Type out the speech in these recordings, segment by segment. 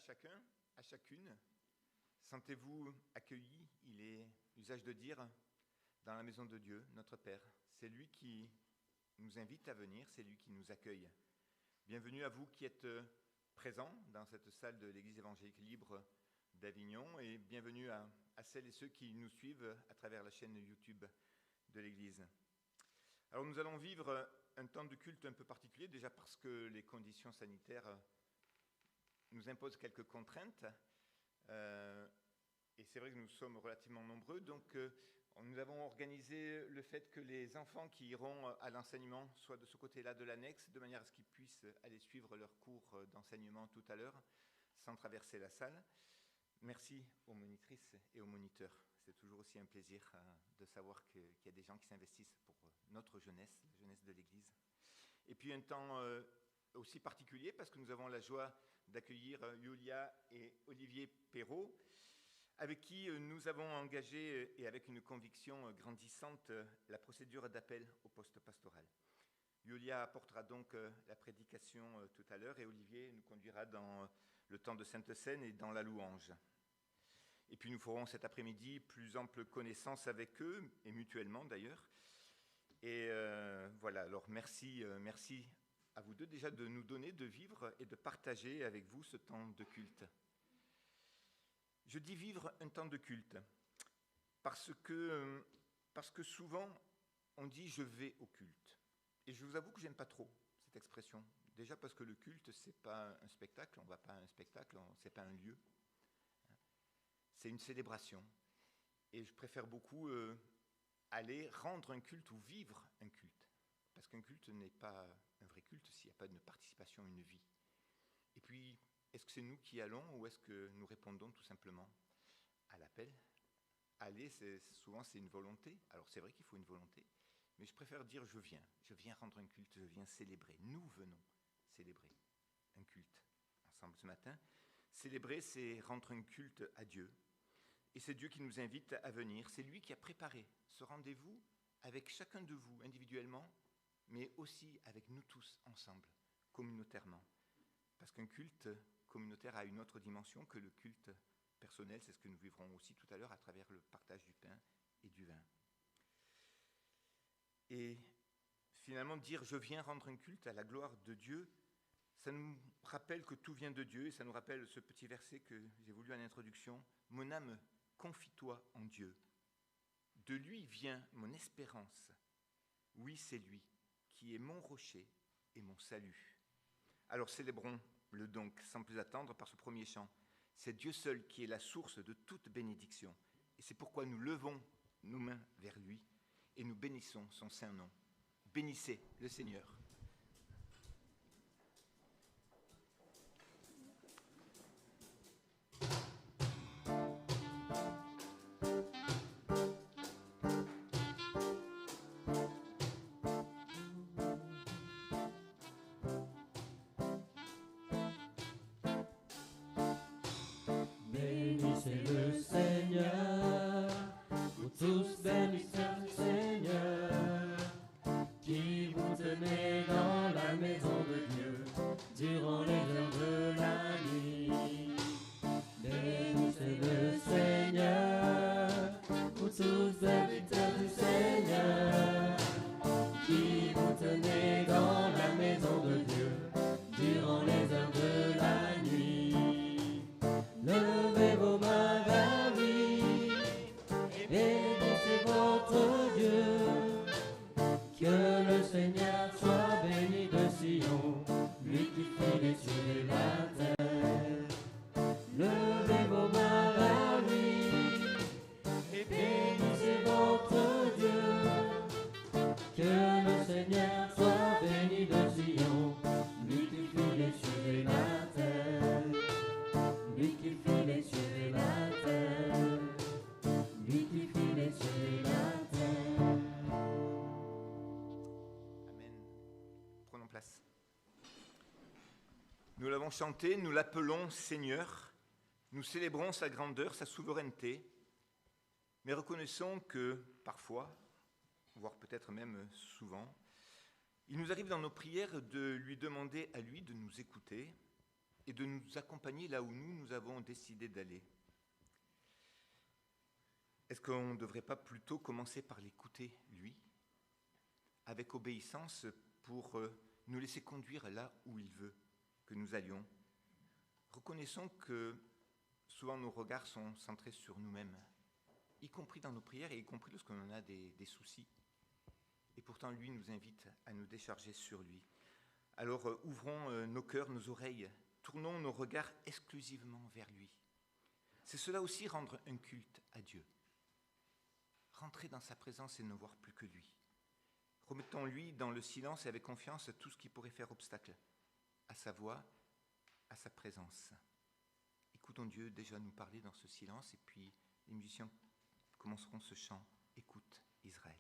chacun, à chacune. Sentez-vous accueillis, il est usage de dire, dans la maison de Dieu, notre Père. C'est lui qui nous invite à venir, c'est lui qui nous accueille. Bienvenue à vous qui êtes présents dans cette salle de l'Église évangélique libre d'Avignon et bienvenue à celles et ceux qui nous suivent à travers la chaîne YouTube de l'Église. Alors nous allons vivre un temps de culte un peu particulier, déjà parce que les conditions sanitaires nous imposent quelques contraintes. Et c'est vrai que nous sommes relativement nombreux, donc nous avons organisé le fait que les enfants qui iront à l'enseignement soient de ce côté-là de l'annexe, de manière à ce qu'ils puissent aller suivre leur cours d'enseignement tout à l'heure, sans traverser la salle. Merci aux monitrices et aux moniteurs. C'est toujours aussi un plaisir de savoir qu'il y a des gens qui s'investissent pour notre jeunesse, la jeunesse de l'Église. Et puis un temps aussi particulier, parce que nous avons la joie d'accueillir Yulia et Olivier Perrault, avec qui nous avons engagé, et avec une conviction grandissante, la procédure d'appel au poste pastoral. Yulia apportera donc la prédication tout à l'heure, et Olivier nous conduira dans le temps de Sainte Seine et dans la louange. Et puis nous ferons cet après-midi plus ample connaissance avec eux, et mutuellement d'ailleurs. Et voilà, alors merci à vous deux déjà de nous donner, de vivre et de partager avec vous ce temps de culte. Je dis vivre un temps de culte parce que souvent on dit je vais au culte. Et je vous avoue que j'aime pas trop cette expression. Déjà parce que le culte c'est pas un spectacle, on va pas à un spectacle, c'est pas un lieu. C'est une célébration. Et je préfère beaucoup aller rendre un culte ou vivre un culte. Parce qu'un culte n'est pas un vrai culte s'il n'y a pas une participation, une vie. Et puis, est-ce que c'est nous qui allons ou est-ce que nous répondons tout simplement à l'appel ? Aller, souvent c'est une volonté. Alors c'est vrai qu'il faut une volonté, mais je préfère dire je viens rendre un culte, je viens célébrer. Nous venons célébrer un culte ensemble ce matin. Célébrer, c'est rendre un culte à Dieu. Et c'est Dieu qui nous invite à venir. C'est lui qui a préparé ce rendez-vous avec chacun de vous individuellement, mais aussi avec nous tous ensemble, communautairement. Parce qu'un culte communautaire a une autre dimension que le culte personnel. C'est ce que nous vivrons aussi tout à l'heure à travers le partage du pain et du vin. Et finalement, dire « je viens rendre un culte à la gloire de Dieu », ça nous rappelle que tout vient de Dieu, et ça nous rappelle ce petit verset que j'ai voulu en introduction. « Mon âme, confie-toi en Dieu. De lui vient mon espérance. Oui, c'est lui qui est mon rocher et mon salut. » Alors célébrons-le donc sans plus attendre par ce premier chant. C'est Dieu seul qui est la source de toute bénédiction. Et c'est pourquoi nous levons nos mains vers lui et nous bénissons son saint nom. Bénissez le Seigneur. Bénissez le Seigneur, vous tous bénissez le Seigneur, qui vous tenez dans la maison de Dieu, durant les heures de la nuit. Bénissez le Seigneur, vous tous serviteurs du Seigneur, qui vous tenez dans la maison de Dieu, durant les heures de la nuit. Levez vos mains vers lui et bénissez votre Dieu. Que le Seigneur soit béni de Sion, lui qui fit les cieux et la terre. Levez vos mains vers lui et bénissez votre Dieu. Que le Seigneur soit béni de Sion, lui qui fit les cieux et la terre. Lui qui fit les cieux et la terre, lui qui fit les cieux et la terre. Amen. Prenons place. Nous l'avons chanté, nous l'appelons Seigneur. Nous célébrons sa grandeur, sa souveraineté. Mais reconnaissons que parfois, voire peut-être même souvent, il nous arrive dans nos prières de lui demander à lui de nous écouter, et de nous accompagner là où nous avons décidé d'aller. Est-ce qu'on ne devrait pas plutôt commencer par l'écouter, lui, avec obéissance pour nous laisser conduire là où il veut que nous allions? Reconnaissons que souvent nos regards sont centrés sur nous-mêmes, y compris dans nos prières et y compris lorsqu'on en a des soucis. Et pourtant, lui nous invite à nous décharger sur lui. Alors ouvrons nos cœurs, nos oreilles, tournons nos regards exclusivement vers lui. C'est cela aussi rendre un culte à Dieu. Rentrer dans sa présence et ne voir plus que lui. Remettons-lui dans le silence et avec confiance tout ce qui pourrait faire obstacle à sa voix, à sa présence. Écoutons Dieu déjà nous parler dans ce silence et puis les musiciens commenceront ce chant « Écoute Israël ».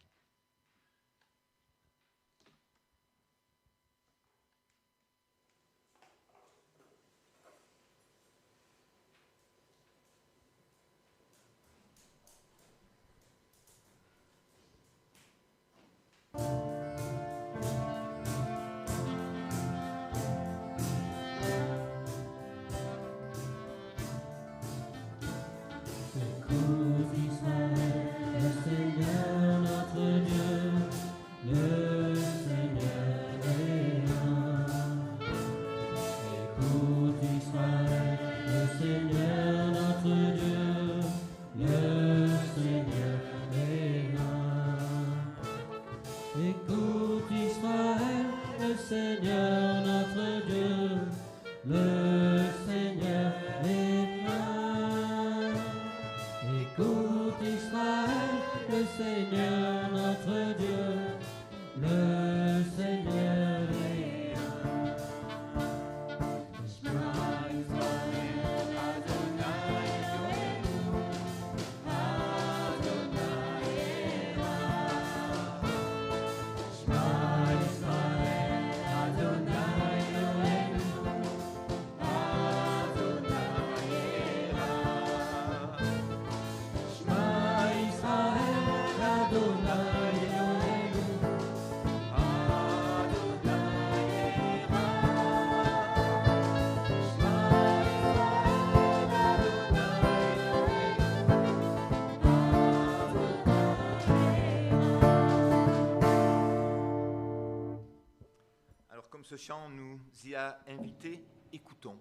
Ce chant nous y a invités, écoutons.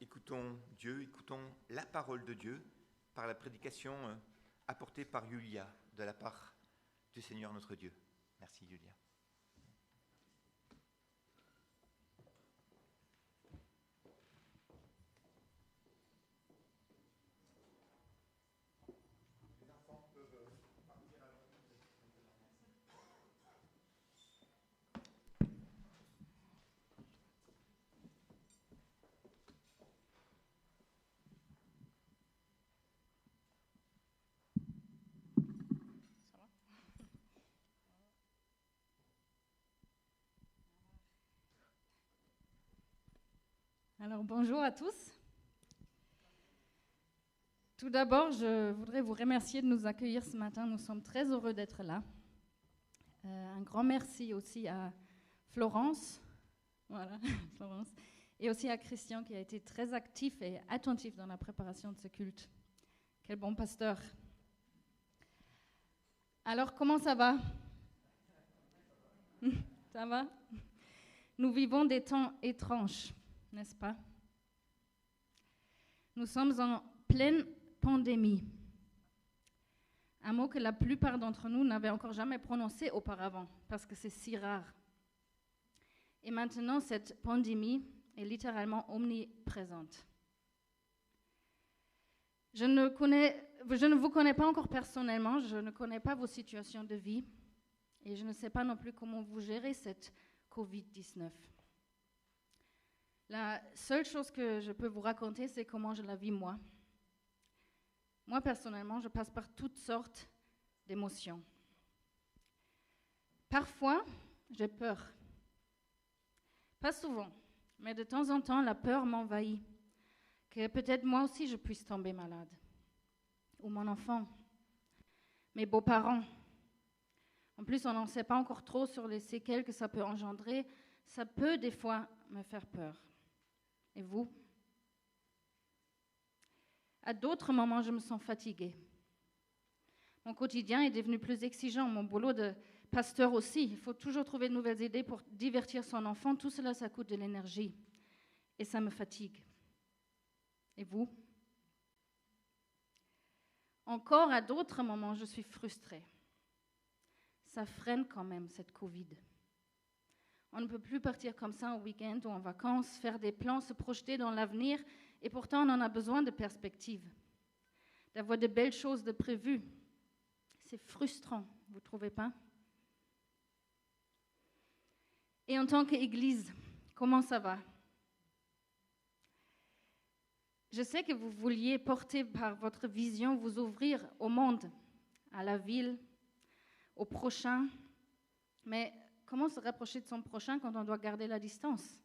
Écoutons Dieu, écoutons la parole de Dieu par la prédication apportée par Yulia de la part du Seigneur notre Dieu. Merci Yulia. Alors bonjour à tous. Tout d'abord, je voudrais vous remercier de nous accueillir ce matin. Nous sommes très heureux d'être là. Un grand merci aussi à Florence, voilà, Florence, et aussi à Christian qui a été très actif et attentif dans la préparation de ce culte. Quel bon pasteur. Alors comment ça va? Ça va? Nous vivons des temps étranges, n'est-ce pas? Nous sommes en pleine pandémie. Un mot que la plupart d'entre nous n'avaient encore jamais prononcé auparavant, parce que c'est si rare. Et maintenant, cette pandémie est littéralement omniprésente. Je ne vous connais pas encore personnellement, je ne connais pas vos situations de vie, et je ne sais pas non plus comment vous gérez cette Covid-19. La seule chose que je peux vous raconter, c'est comment je la vis moi. Moi, personnellement, je passe par toutes sortes d'émotions. Parfois, j'ai peur. Pas souvent, mais de temps en temps, la peur m'envahit. Que peut-être moi aussi, je puisse tomber malade. Ou mon enfant. Mes beaux-parents. En plus, on n'en sait pas encore trop sur les séquelles que ça peut engendrer. Ça peut des fois me faire peur. Et vous? À d'autres moments, je me sens fatiguée. Mon quotidien est devenu plus exigeant, mon boulot de pasteur aussi. Il faut toujours trouver de nouvelles idées pour divertir son enfant. Tout cela, ça coûte de l'énergie et ça me fatigue. Et vous? Encore à d'autres moments, je suis frustrée. Ça freine quand même, cette Covid. On ne peut plus partir comme ça au week-end ou en vacances, faire des plans, se projeter dans l'avenir, et pourtant on en a besoin de perspectives, d'avoir de belles choses de prévues. C'est frustrant, vous ne trouvez pas? Et en tant qu'Église, comment ça va? Je sais que vous vouliez, porter par votre vision, vous ouvrir au monde, à la ville, au prochain. Mais comment se rapprocher de son prochain quand on doit garder la distance?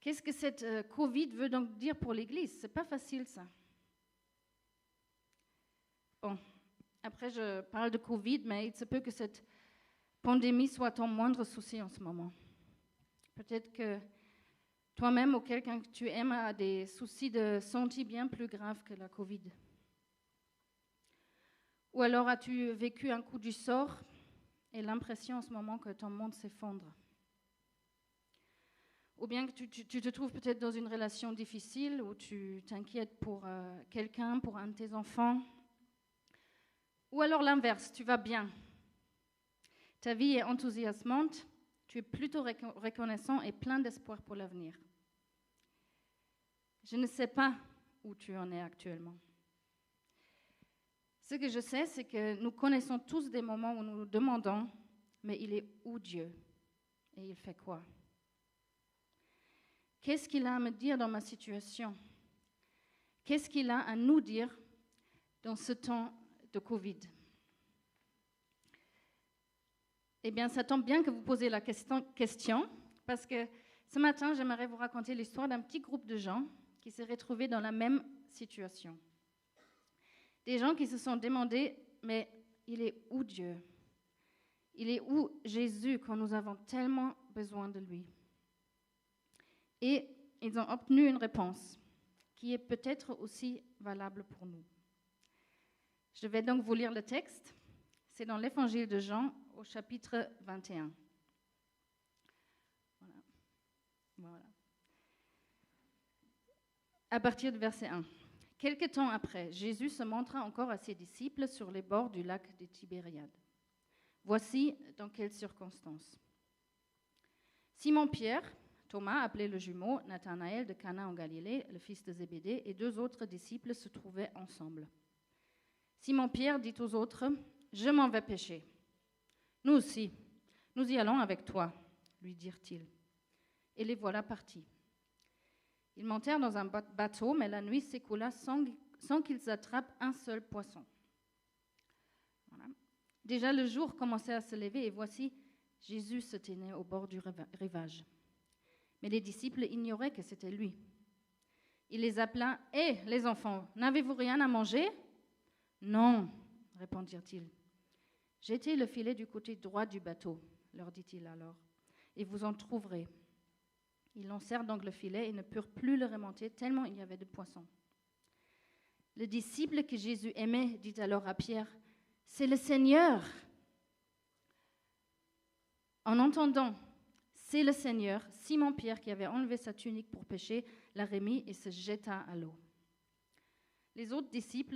Qu'est-ce que cette Covid veut donc dire pour l'Église? C'est pas facile, ça. Bon, après je parle de Covid, mais il se peut que cette pandémie soit ton moindre souci en ce moment. Peut-être que toi-même ou quelqu'un que tu aimes a des soucis de santé bien plus graves que la Covid. Ou alors as-tu vécu un coup du sort et l'impression en ce moment que ton monde s'effondre? Ou bien que tu te trouves peut-être dans une relation difficile où tu t'inquiètes pour quelqu'un, pour un de tes enfants. Ou alors l'inverse, tu vas bien. Ta vie est enthousiasmante, tu es plutôt reconnaissant et plein d'espoir pour l'avenir. Je ne sais pas où tu en es actuellement. Ce que je sais, c'est que nous connaissons tous des moments où nous nous demandons, mais il est où Dieu? Et il fait quoi? Qu'est-ce qu'il a à me dire dans ma situation? Qu'est-ce qu'il a à nous dire dans ce temps de Covid? Eh bien, ça tombe bien que vous posez la question, parce que ce matin, j'aimerais vous raconter l'histoire d'un petit groupe de gens qui s'est retrouvés dans la même situation. Des gens qui se sont demandé, mais il est où Dieu? Il est où Jésus quand nous avons tellement besoin de lui? Et ils ont obtenu une réponse qui est peut-être aussi valable pour nous. Je vais donc vous lire le texte. C'est dans l'évangile de Jean au chapitre 21. Voilà. À partir du verset 1. Quelque temps après, Jésus se montra encore à ses disciples sur les bords du lac de Tibériade. Voici dans quelles circonstances. Simon-Pierre, Thomas, appelé le jumeau, Nathanaël de Cana en Galilée, le fils de Zébédée, et 2 autres disciples se trouvaient ensemble. Simon-Pierre dit aux autres, « Je m'en vais pêcher. »« Nous aussi, nous y allons avec toi, » lui dirent-ils. Et les voilà partis. Ils montèrent dans un bateau, mais la nuit s'écoula sans qu'ils attrapent un seul poisson. Voilà. Déjà le jour commençait à se lever, et voici, Jésus se tenait au bord du rivage. Mais les disciples ignoraient que c'était lui. Il les appela, « Hé, les enfants, n'avez-vous rien à manger ?»« Non, » répondirent-ils. « Jetez le filet du côté droit du bateau, » leur dit-il alors, « et vous en trouverez. » Ils lancèrent donc le filet et ne purent plus le remonter tellement il y avait de poissons. Le disciple que Jésus aimait dit alors à Pierre, « C'est le Seigneur !» En entendant « C'est le Seigneur », Simon-Pierre, qui avait enlevé sa tunique pour pêcher, la remit et se jeta à l'eau. Les autres disciples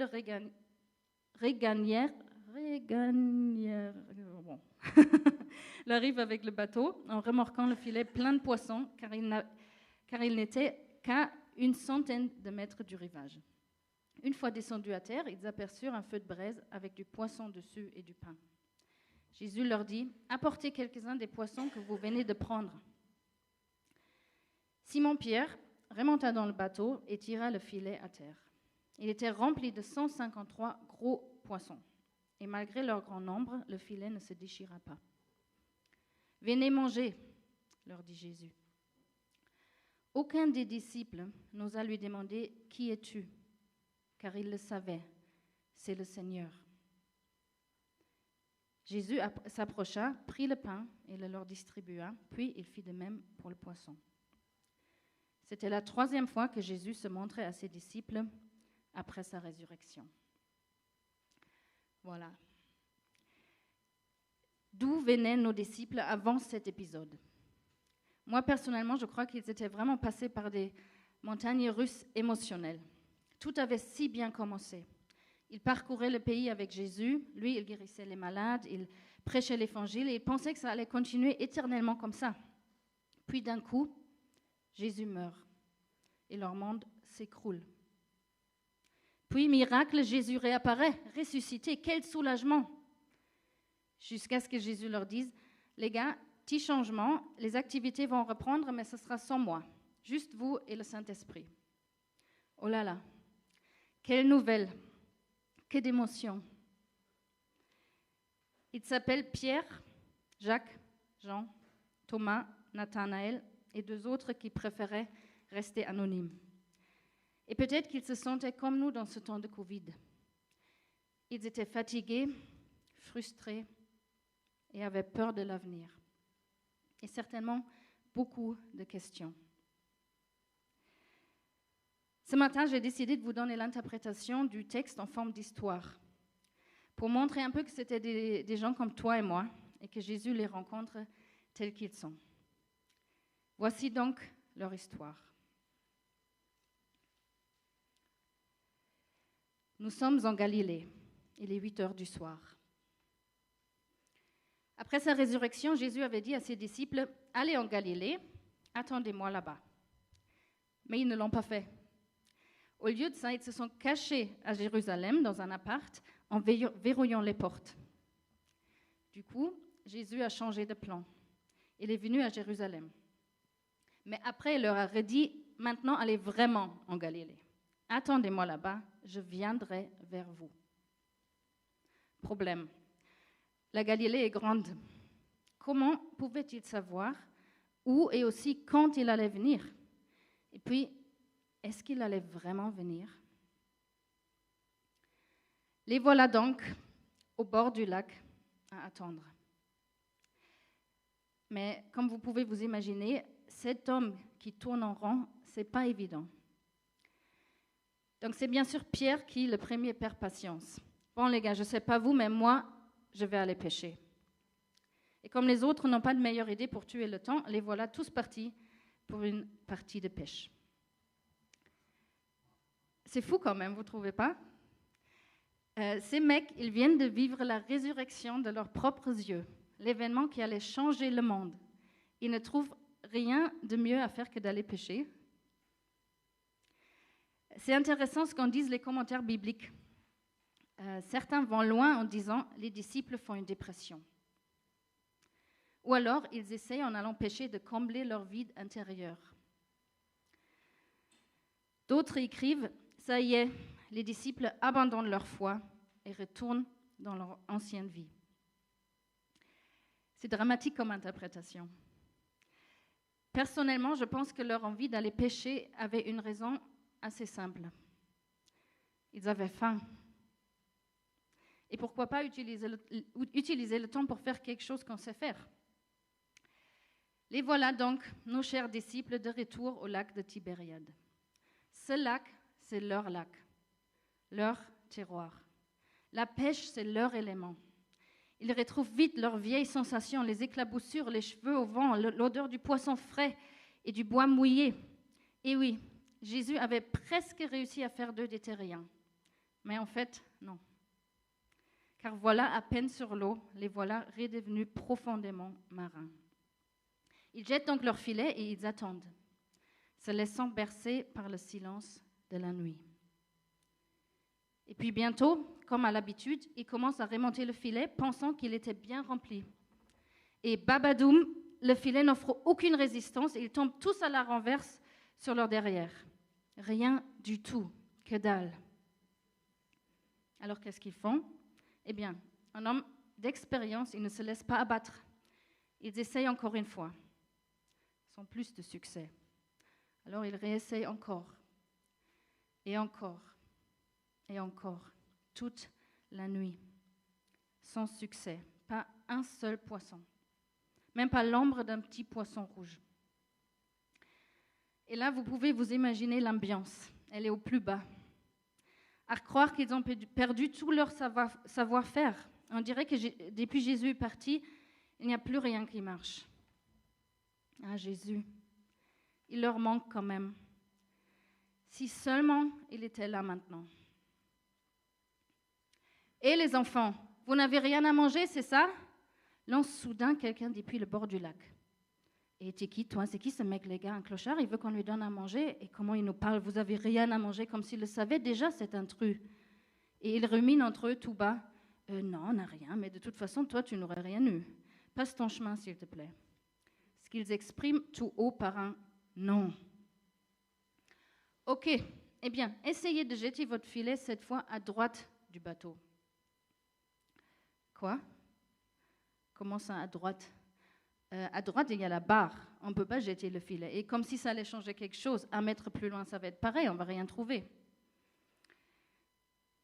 l'arrivent avec le bateau en remorquant le filet plein de poissons car il n'était qu'à 100 de mètres du rivage. Une fois descendus à terre, ils aperçurent un feu de braise avec du poisson dessus et du pain. Jésus leur dit, « Apportez quelques-uns des poissons que vous venez de prendre. » Simon-Pierre remonta dans le bateau et tira le filet à terre. Il était rempli de 153 gros poissons. Et malgré leur grand nombre, le filet ne se déchira pas. « Venez manger, » leur dit Jésus. Aucun des disciples n'osa lui demander « Qui es-tu ?» car il le savait, c'est le Seigneur. Jésus s'approcha, prit le pain et le leur distribua, puis il fit de même pour le poisson. C'était la 3e fois que Jésus se montrait à ses disciples après sa résurrection. Voilà. D'où venaient nos disciples avant cet épisode? Moi, personnellement, je crois qu'ils étaient vraiment passés par des montagnes russes émotionnelles. Tout avait si bien commencé. Ils parcouraient le pays avec Jésus. Lui, il guérissait les malades, il prêchait l'évangile et ils pensaient que ça allait continuer éternellement comme ça. Puis d'un coup, Jésus meurt et leur monde s'écroule. Puis, miracle, Jésus réapparaît, ressuscité. Quel soulagement! Jusqu'à ce que Jésus leur dise, les gars, petit changement, les activités vont reprendre, mais ce sera sans moi, juste vous et le Saint-Esprit. Oh là là, quelle nouvelle, que d'émotions. Ils s'appellent Pierre, Jacques, Jean, Thomas, Nathanaël et 2 autres qui préféraient rester anonymes. Et peut-être qu'ils se sentaient comme nous dans ce temps de Covid. Ils étaient fatigués, frustrés et avaient peur de l'avenir. Et certainement beaucoup de questions. Ce matin, j'ai décidé de vous donner l'interprétation du texte en forme d'histoire, pour montrer un peu que c'était des gens comme toi et moi, et que Jésus les rencontre tels qu'ils sont. Voici donc leur histoire. Nous sommes en Galilée. Il est 8 heures du soir. Après sa résurrection, Jésus avait dit à ses disciples, « Allez en Galilée, attendez-moi là-bas. » Mais ils ne l'ont pas fait. Au lieu de ça, ils se sont cachés à Jérusalem dans un appart en verrouillant les portes. Du coup, Jésus a changé de plan. Il est venu à Jérusalem. Mais après, il leur a redit, « Maintenant, allez vraiment en Galilée. Attendez-moi là-bas, je viendrai vers vous. » Problème. La Galilée est grande. Comment pouvait-il savoir où et aussi quand il allait venir? Et puis, est-ce qu'il allait vraiment venir? Les voilà donc au bord du lac à attendre. Mais comme vous pouvez vous imaginer, cet homme qui tourne en rond, c'est pas évident. Donc c'est bien sûr Pierre qui, le premier, perd patience. Bon les gars, je ne sais pas vous, mais moi, je vais aller pêcher. Et comme les autres n'ont pas de meilleure idée pour tuer le temps, les voilà tous partis pour une partie de pêche. C'est fou quand même, vous ne trouvez pas? Ces mecs, ils viennent de vivre la résurrection de leurs propres yeux, l'événement qui allait changer le monde. Ils ne trouvent rien de mieux à faire que d'aller pêcher. C'est intéressant ce qu'en disent les commentaires bibliques. Certains vont loin en disant « les disciples font une dépression ». Ou alors, ils essayent en allant pêcher de combler leur vide intérieur. D'autres écrivent « ça y est, les disciples abandonnent leur foi et retournent dans leur ancienne vie ». C'est dramatique comme interprétation. Personnellement, je pense que leur envie d'aller pêcher avait une raison assez simple. Ils avaient faim. Et pourquoi pas utiliser le temps pour faire quelque chose qu'on sait faire? Les voilà donc, nos chers disciples, de retour au lac de Tibériade. Ce lac, c'est leur lac, leur terroir. La pêche, c'est leur élément. Ils retrouvent vite leurs vieilles sensations, les éclaboussures, les cheveux au vent, l'odeur du poisson frais et du bois mouillé. Et oui, Jésus avait presque réussi à faire d'eux des terriens. Mais en fait, non. Car voilà, à peine sur l'eau, les voilà redevenus profondément marins. Ils jettent donc leur filet et ils attendent, se laissant bercer par le silence de la nuit. Et puis bientôt, comme à l'habitude, ils commencent à remonter le filet, pensant qu'il était bien rempli. Et babadoum, le filet n'offre aucune résistance et ils tombent tous à la renverse sur leur derrière. Rien du tout, que dalle. Alors qu'est-ce qu'ils font? Eh bien, un homme d'expérience, il ne se laisse pas abattre. Ils essayent encore une fois, sans plus de succès. Alors ils réessayent encore, et encore, et encore, toute la nuit, sans succès, pas un seul poisson, même pas l'ombre d'un petit poisson rouge. Et là, vous pouvez vous imaginer l'ambiance. Elle est au plus bas. À croire qu'ils ont perdu tout leur savoir-faire. On dirait que depuis Jésus est parti, il n'y a plus rien qui marche. Ah, Jésus, il leur manque quand même. Si seulement il était là maintenant. Et les enfants, vous n'avez rien à manger, c'est ça? Lance soudain quelqu'un depuis le bord du lac. Et t'es qui, toi? C'est qui ce mec, les gars? Un clochard? Il veut qu'on lui donne à manger? Et comment il nous parle? Vous avez rien à manger, comme s'il le savait déjà, cet intrus. Et il rumine entre eux tout bas. Non, on n'a rien, mais de toute façon, toi, tu n'aurais rien eu. Passe ton chemin, s'il te plaît. Ce qu'ils expriment tout haut par un non. Ok, eh bien, essayez de jeter votre filet cette fois à droite du bateau. Quoi? Comment ça, à droite? À droite, il y a la barre. On ne peut pas jeter le filet. Et comme si ça allait changer quelque chose, un mètre plus loin, ça va être pareil, on ne va rien trouver.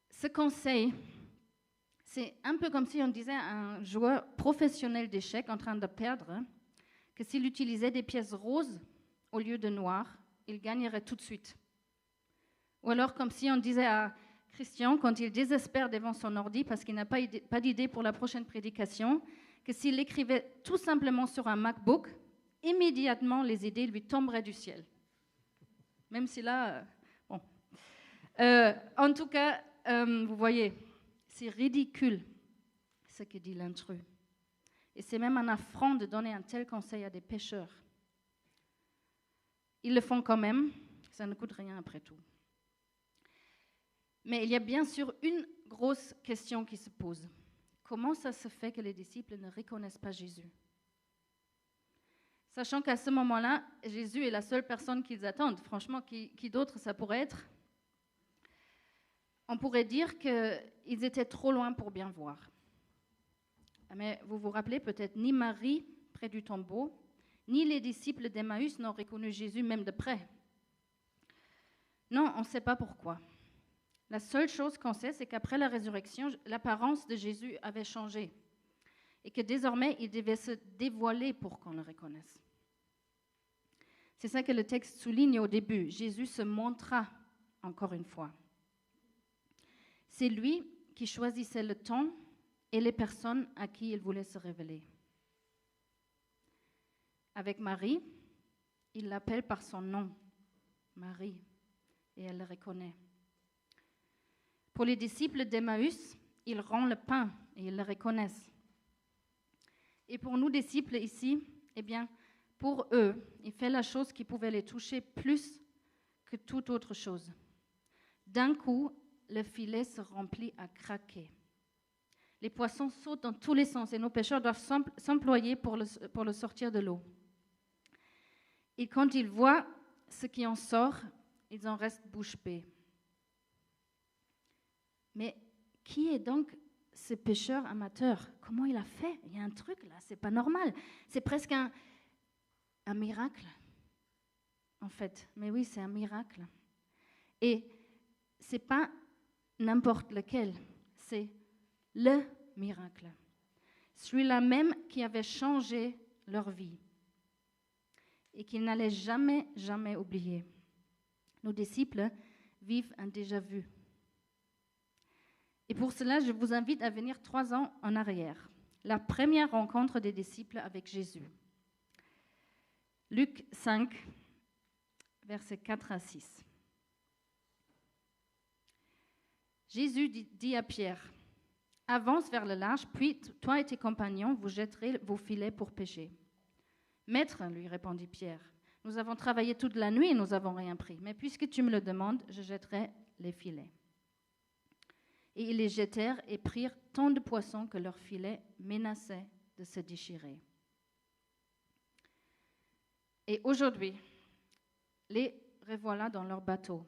Ce conseil, c'est un peu comme si on disait à un joueur professionnel d'échecs en train de perdre que s'il utilisait des pièces roses au lieu de noires, il gagnerait tout de suite. Ou alors comme si on disait à Christian, quand il désespère devant son ordi parce qu'il n'a pas d'idée pour la prochaine prédication, que s'il écrivait tout simplement sur un MacBook, immédiatement les idées lui tomberaient du ciel. Même si là... bon. En tout cas, vous voyez, c'est ridicule ce que dit l'intrus. Et c'est même un affront de donner un tel conseil à des pécheurs. Ils le font quand même, ça ne coûte rien après tout. Mais il y a bien sûr une grosse question qui se pose. Comment ça se fait que les disciples ne reconnaissent pas Jésus? Sachant qu'à ce moment-là, Jésus est la seule personne qu'ils attendent. Franchement, qui d'autre ça pourrait être? On pourrait dire qu'ils étaient trop loin pour bien voir. Mais vous vous rappelez peut-être, ni Marie, près du tombeau, ni les disciples d'Emmaüs n'ont reconnu Jésus même de près. Non, on ne sait pas pourquoi. La seule chose qu'on sait, c'est qu'après la résurrection, l'apparence de Jésus avait changé et que désormais, il devait se dévoiler pour qu'on le reconnaisse. C'est ça que le texte souligne au début. Jésus se montra encore une fois. C'est lui qui choisissait le temps et les personnes à qui il voulait se révéler. Avec Marie, il l'appelle par son nom, Marie, et elle le reconnaît. Pour les disciples d'Emmaüs, il rend le pain et ils le reconnaissent. Et pour nous, disciples ici, eh bien, pour eux, il fait la chose qui pouvait les toucher plus que toute autre chose. D'un coup, le filet se remplit à craquer. Les poissons sautent dans tous les sens et nos pêcheurs doivent s'employer pour le sortir de l'eau. Et quand ils voient ce qui en sort, ils en restent bouche bée. Mais qui est donc ce pêcheur amateur? Comment il a fait? Il y a un truc là, c'est pas normal. C'est presque un miracle, en fait. Mais oui, c'est un miracle. Et c'est pas n'importe lequel, c'est le miracle. Celui-là même qui avait changé leur vie et qu'ils n'allaient jamais, jamais oublier. Nos disciples vivent un déjà-vu. Et pour cela, je vous invite à venir 3 ans en arrière. La première rencontre des disciples avec Jésus. Luc 5, versets 4 à 6. Jésus dit à Pierre, « Avance vers le large, puis toi et tes compagnons, vous jetterez vos filets pour pêcher. » « Maître, lui répondit Pierre, « Nous avons travaillé toute la nuit et nous n'avons rien pris. Mais puisque tu me le demandes, je jetterai les filets. » Et ils les jetèrent et prirent tant de poissons que leurs filets menaçaient de se déchirer. Et aujourd'hui, les revoilà dans leur bateau.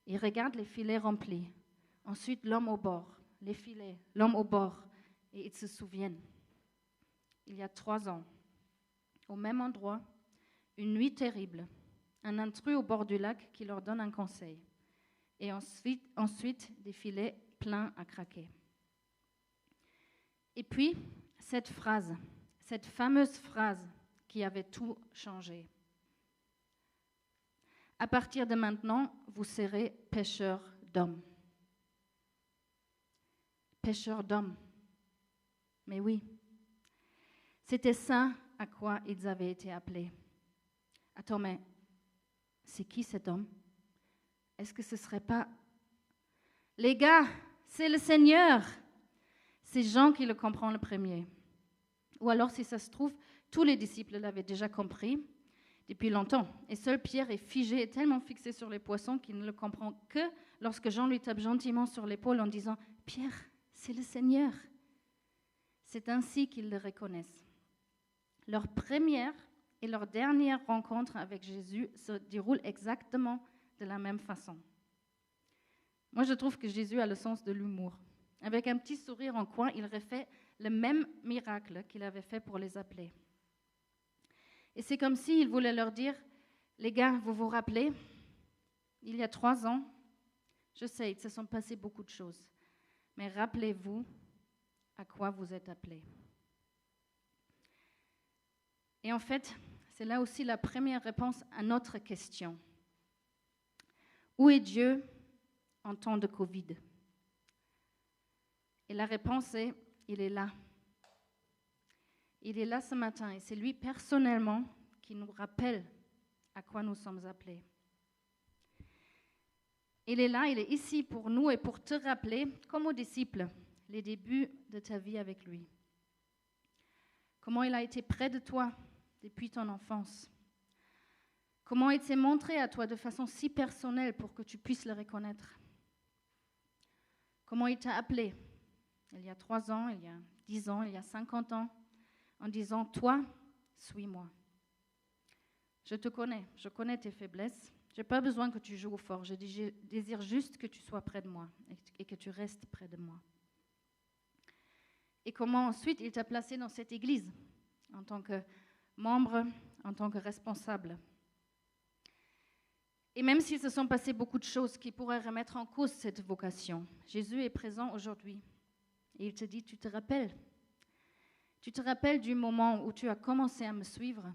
Ils regardent les filets remplis. Ensuite, l'homme au bord, les filets, l'homme au bord. Et ils se souviennent. Il y a 3 ans, au même endroit, une nuit terrible, un intrus au bord du lac qui leur donne un conseil. Et ensuite des filets pleins à craquer. Et puis, cette fameuse phrase qui avait tout changé. à partir de maintenant, vous serez pêcheurs d'hommes. Pêcheurs d'hommes. Mais oui, c'était ça à quoi ils avaient été appelés. Attends, mais c'est qui cet homme? Est-ce que ce ne serait pas... Les gars, c'est le Seigneur! C'est Jean qui le comprend le premier. Ou alors, si ça se trouve, tous les disciples l'avaient déjà compris depuis longtemps. Et seul Pierre est figé, est tellement fixé sur les poissons qu'il ne le comprend que lorsque Jean lui tape gentiment sur l'épaule en disant « Pierre, c'est le Seigneur !» C'est ainsi qu'ils le reconnaissent. Leur première et leur dernière rencontre avec Jésus se déroulent exactement de la même façon. Moi, je trouve que Jésus a le sens de l'humour. Avec un petit sourire en coin, il refait le même miracle qu'il avait fait pour les appeler. Et c'est comme s'il voulait leur dire, les gars, vous vous rappelez, il y a 3 ans, je sais, il se sont passées beaucoup de choses, mais rappelez-vous à quoi vous êtes appelés. Et en fait, c'est là aussi la première réponse à notre question. Où est Dieu en temps de Covid? Et la réponse est, il est là. Il est là ce matin et c'est lui personnellement qui nous rappelle à quoi nous sommes appelés. Il est là, il est ici pour nous et pour te rappeler, comme aux disciples, les débuts de ta vie avec lui. Comment il a été près de toi depuis ton enfance. Comment il s'est montré à toi de façon si personnelle pour que tu puisses le reconnaître. Comment il t'a appelé il y a 3 ans, il y a 10 ans, il y a 50 ans, en disant, toi, suis-moi. Je te connais, je connais tes faiblesses. Je n'ai pas besoin que tu joues au fort. Je désire juste que tu sois près de moi et que tu restes près de moi. Et comment ensuite il t'a placé dans cette église en tant que membre, en tant que responsable. Et même s'il se sont passées beaucoup de choses qui pourraient remettre en cause cette vocation, Jésus est présent aujourd'hui. Et il te dit, tu te rappelles du moment où tu as commencé à me suivre,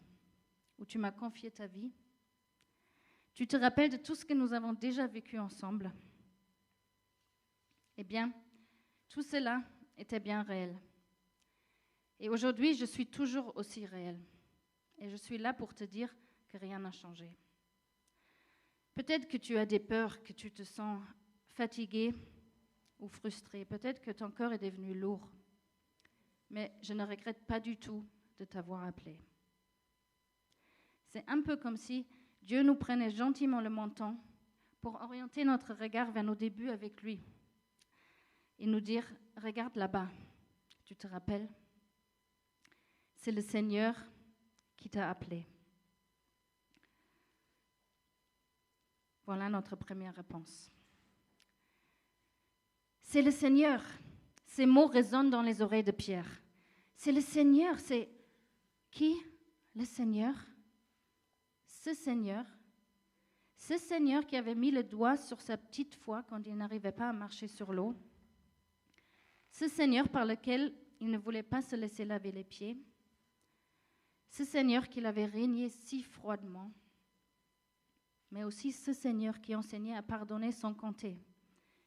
où tu m'as confié ta vie. Tu te rappelles de tout ce que nous avons déjà vécu ensemble. Eh bien, tout cela était bien réel. Et aujourd'hui, je suis toujours aussi réel. Et je suis là pour te dire que rien n'a changé. Peut-être que tu as des peurs, que tu te sens fatigué ou frustré. Peut-être que ton cœur est devenu lourd. Mais je ne regrette pas du tout de t'avoir appelé. C'est un peu comme si Dieu nous prenait gentiment le menton pour orienter notre regard vers nos débuts avec lui et nous dire, regarde là-bas, tu te rappelles? C'est le Seigneur qui t'a appelé. Voilà notre première réponse. C'est le Seigneur. Ces mots résonnent dans les oreilles de Pierre. C'est le Seigneur, c'est qui? Le Seigneur. Ce Seigneur qui avait mis le doigt sur sa petite foi quand il n'arrivait pas à marcher sur l'eau. Ce Seigneur par lequel il ne voulait pas se laisser laver les pieds. Ce Seigneur qui l'avait régné si froidement. Mais aussi ce Seigneur qui enseignait à pardonner sans compter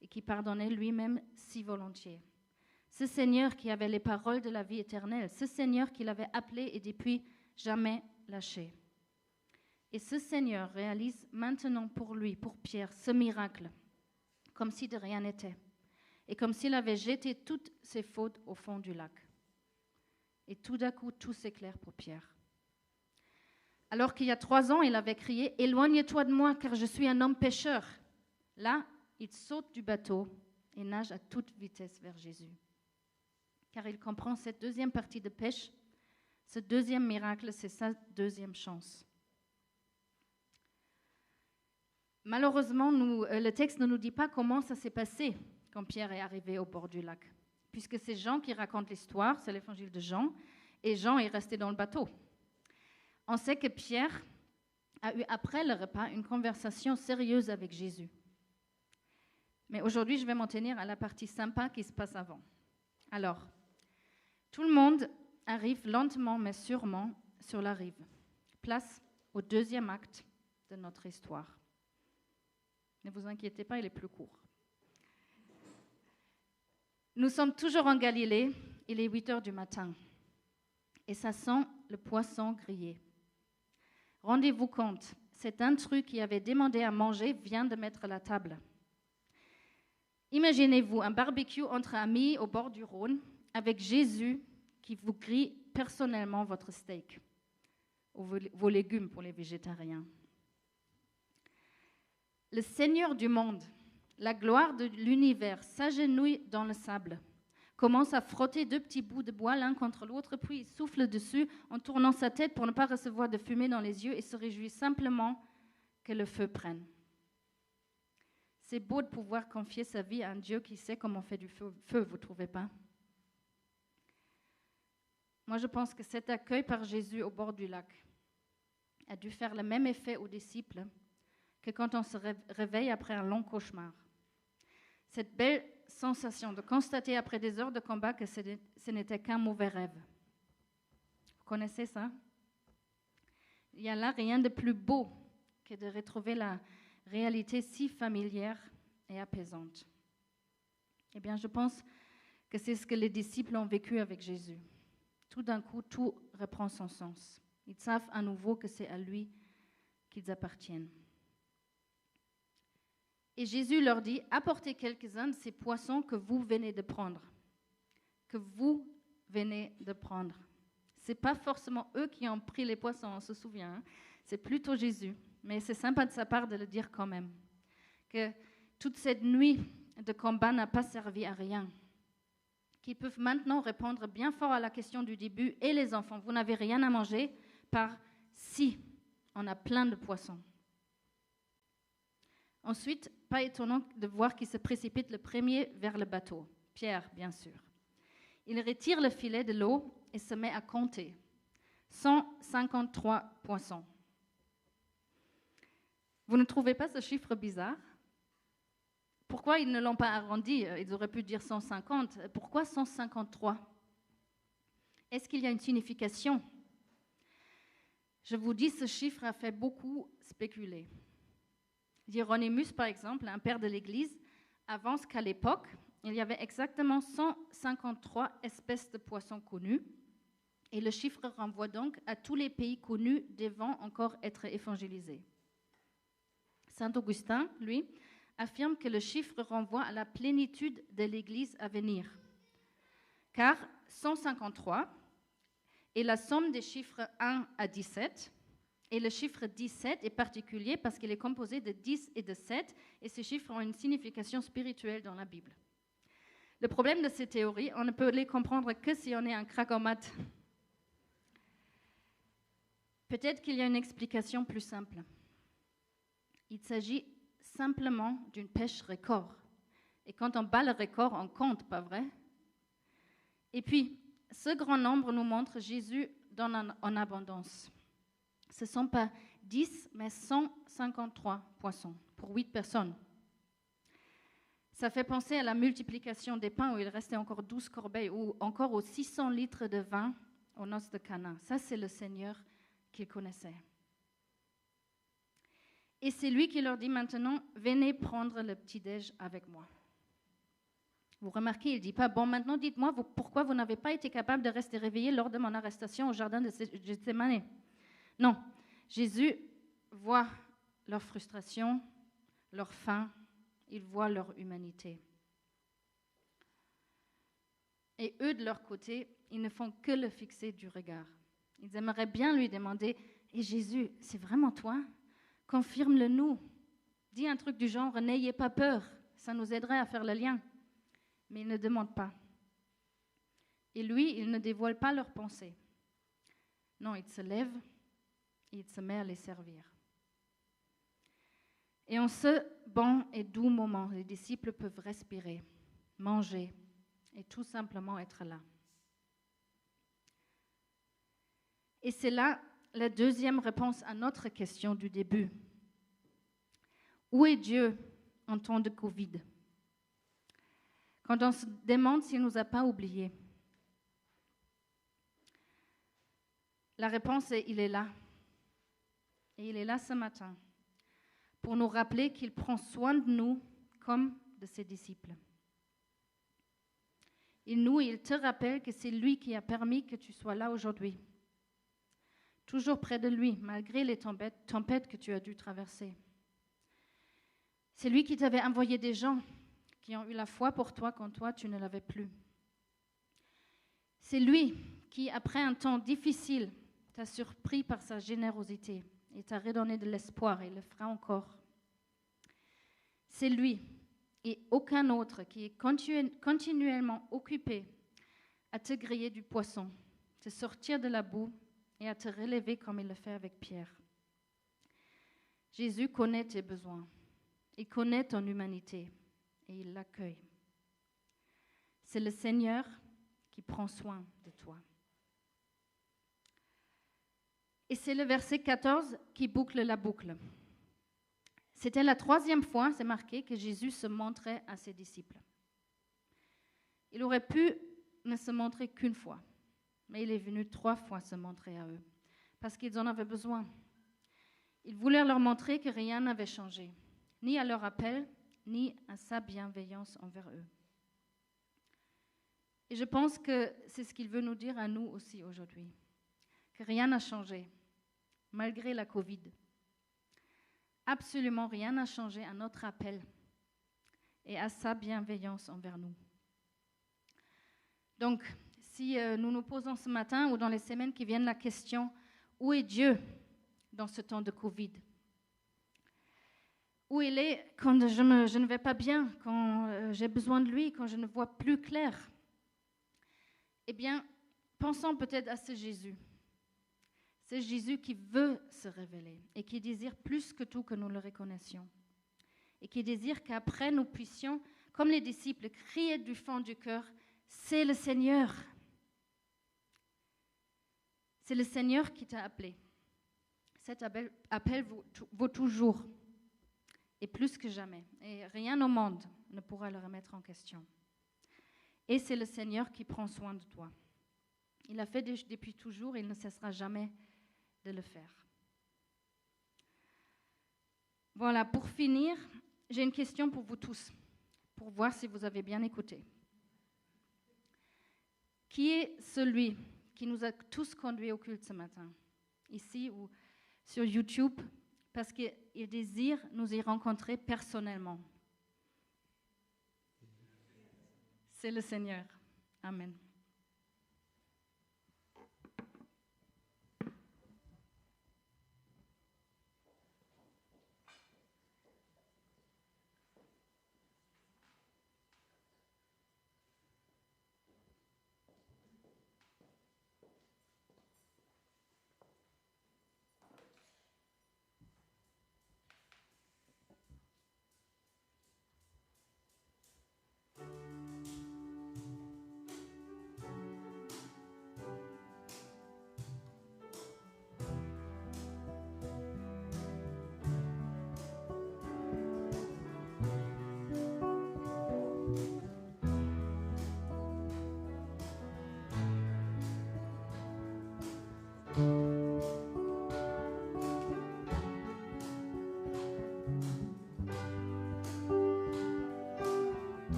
et qui pardonnait lui-même si volontiers. Ce Seigneur qui avait les paroles de la vie éternelle. Ce Seigneur qui l'avait appelé et depuis jamais lâché. Et ce Seigneur réalise maintenant pour lui, pour Pierre, ce miracle, comme si de rien n'était, et comme s'il avait jeté toutes ses fautes au fond du lac. Et tout d'un coup, tout s'éclaire pour Pierre. Alors qu'il y a 3 ans, il avait crié « Éloigne-toi de moi, car je suis un homme pécheur ». Là, il saute du bateau et nage à toute vitesse vers Jésus. Car il comprend cette deuxième partie de pêche, ce deuxième miracle, c'est sa deuxième chance. Malheureusement, le texte ne nous dit pas comment ça s'est passé quand Pierre est arrivé au bord du lac, puisque c'est Jean qui raconte l'histoire, c'est l'évangile de Jean, et Jean est resté dans le bateau. On sait que Pierre a eu après le repas une conversation sérieuse avec Jésus. Mais aujourd'hui, je vais m'en tenir à la partie sympa qui se passe avant. Alors, tout le monde arrive lentement mais sûrement sur la rive. Place au deuxième acte de notre histoire. Ne vous inquiétez pas, il est plus court. Nous sommes toujours en Galilée, il est 8 heures du matin et ça sent le poisson grillé. Rendez-vous compte, cet intrus qui avait demandé à manger vient de mettre la table. Imaginez-vous un barbecue entre amis au bord du Rhône avec Jésus qui vous grille personnellement votre steak ou vos légumes pour les végétariens. Le Seigneur du monde, la gloire de l'univers, s'agenouille dans le sable, commence à frotter 2 petits bouts de bois l'un contre l'autre, puis il souffle dessus en tournant sa tête pour ne pas recevoir de fumée dans les yeux et se réjouit simplement que le feu prenne. C'est beau de pouvoir confier sa vie à un Dieu qui sait comment on fait du feu, vous ne trouvez pas? Moi, je pense que cet accueil par Jésus au bord du lac a dû faire le même effet aux disciples que quand on se réveille après un long cauchemar. Cette belle sensation de constater après des heures de combat que ce n'était qu'un mauvais rêve. Vous connaissez ça? Il n'y a là rien de plus beau que de retrouver la réalité si familière et apaisante. Eh bien, je pense que c'est ce que les disciples ont vécu avec Jésus. Tout d'un coup, tout reprend son sens. Ils savent à nouveau que c'est à lui qu'ils appartiennent. Et Jésus leur dit, apportez quelques-uns de ces poissons que vous venez de prendre. Que vous venez de prendre. Ce n'est pas forcément eux qui ont pris les poissons, on se souvient. Hein? C'est plutôt Jésus. Mais c'est sympa de sa part de le dire quand même. Que toute cette nuit de combat n'a pas servi à rien. Qu'ils peuvent maintenant répondre bien fort à la question du début. Et les enfants, vous n'avez rien à manger par si on a plein de poissons. Ensuite, pas étonnant de voir qu'il se précipite le premier vers le bateau. Pierre, bien sûr. Il retire le filet de l'eau et se met à compter. 153 poissons. Vous ne trouvez pas ce chiffre bizarre? Pourquoi ils ne l'ont pas arrondi? Ils auraient pu dire 150. Pourquoi 153? Est-ce qu'il y a une signification? Je vous dis, ce chiffre a fait beaucoup spéculer. Hieronymus, par exemple, un père de l'Église, avance qu'à l'époque, il y avait exactement 153 espèces de poissons connues. Et le chiffre renvoie donc à tous les pays connus devant encore être évangélisés. Saint Augustin, lui, affirme que le chiffre renvoie à la plénitude de l'Église à venir. Car 153 est la somme des chiffres 1 à 17. Et le chiffre 17 est particulier parce qu'il est composé de 10 et de 7. Et ces chiffres ont une signification spirituelle dans la Bible. Le problème de ces théories, on ne peut les comprendre que si on est un crack en maths. Peut-être qu'il y a une explication plus simple. Il s'agit simplement d'une pêche record. Et quand on bat le record, on compte, pas vrai? Et puis, ce grand nombre nous montre Jésus donne en abondance. Ce ne sont pas 10, mais 153 poissons pour 8 personnes. Ça fait penser à la multiplication des pains où il restait encore 12 corbeilles ou encore aux 600 litres de vin aux noces de Cana. Ça, c'est le Seigneur qu'ils connaissaient. Et c'est lui qui leur dit maintenant, venez prendre le petit-déj avec moi. Vous remarquez, il ne dit pas, bon, maintenant dites-moi pourquoi vous n'avez pas été capable de rester réveillé lors de mon arrestation au jardin de Gethsémani. Non, Jésus voit leur frustration, leur faim, il voit leur humanité. Et eux, de leur côté, ils ne font que le fixer du regard. Ils aimeraient bien lui demander, et Jésus, c'est vraiment toi ? Confirme-le nous. Dis un truc du genre, n'ayez pas peur, ça nous aiderait à faire le lien. Mais il ne demande pas. Et lui, il ne dévoile pas leurs pensées. Non, il se lève et il se met à les servir. Et en ce bon et doux moment, les disciples peuvent respirer, manger et tout simplement être là. Et c'est là la deuxième réponse à notre question du début. Où est Dieu en temps de Covid? Quand on se demande s'il ne nous a pas oubliés. La réponse est, il est là. Et il est là ce matin. pour nous rappeler qu'il prend soin de nous comme de ses disciples. Il te rappelle que c'est lui qui a permis que tu sois là aujourd'hui. Toujours près de lui, malgré les tempêtes que tu as dû traverser. C'est lui qui t'avait envoyé des gens qui ont eu la foi pour toi quand toi, tu ne l'avais plus. C'est lui qui, après un temps difficile, t'a surpris par sa générosité et t'a redonné de l'espoir et le fera encore. C'est lui et aucun autre qui est continuellement occupé à te griller du poisson, te sortir de la boue et à te relever comme il le fait avec Pierre. Jésus connaît tes besoins, il connaît ton humanité et il l'accueille. C'est le Seigneur qui prend soin de toi. Et c'est le verset 14 qui boucle la boucle. C'était la 3e fois, c'est marqué, que Jésus se montrait à ses disciples. Il aurait pu ne se montrer qu'une fois, mais il est venu 3 fois se montrer à eux, parce qu'ils en avaient besoin. Il voulait leur montrer que rien n'avait changé, ni à leur appel, ni à sa bienveillance envers eux. Et je pense que c'est ce qu'il veut nous dire à nous aussi aujourd'hui, que rien n'a changé, malgré la Covid. Absolument rien n'a changé à notre appel et à sa bienveillance envers nous. Donc, si nous nous posons ce matin ou dans les semaines qui viennent la question, où est Dieu dans ce temps de Covid? Où il est quand je ne vais pas bien, quand j'ai besoin de lui, quand je ne vois plus clair? Eh bien, pensons peut-être à ce Jésus. C'est Jésus qui veut se révéler et qui désire plus que tout que nous le reconnaissions. Et qui désire qu'après nous puissions, comme les disciples, crier du fond du cœur, c'est le Seigneur. C'est le Seigneur qui t'a appelé. Cet appel vaut toujours et plus que jamais. Et rien au monde ne pourra le remettre en question. Et c'est le Seigneur qui prend soin de toi. Il l'a fait depuis toujours et il ne cessera jamais de le faire. Voilà, pour finir, j'ai une question pour vous tous, pour voir si vous avez bien écouté. Qui est celui qui nous a tous conduits au culte ce matin, ici ou sur YouTube, parce qu'il désire nous y rencontrer personnellement? C'est le Seigneur. Amen.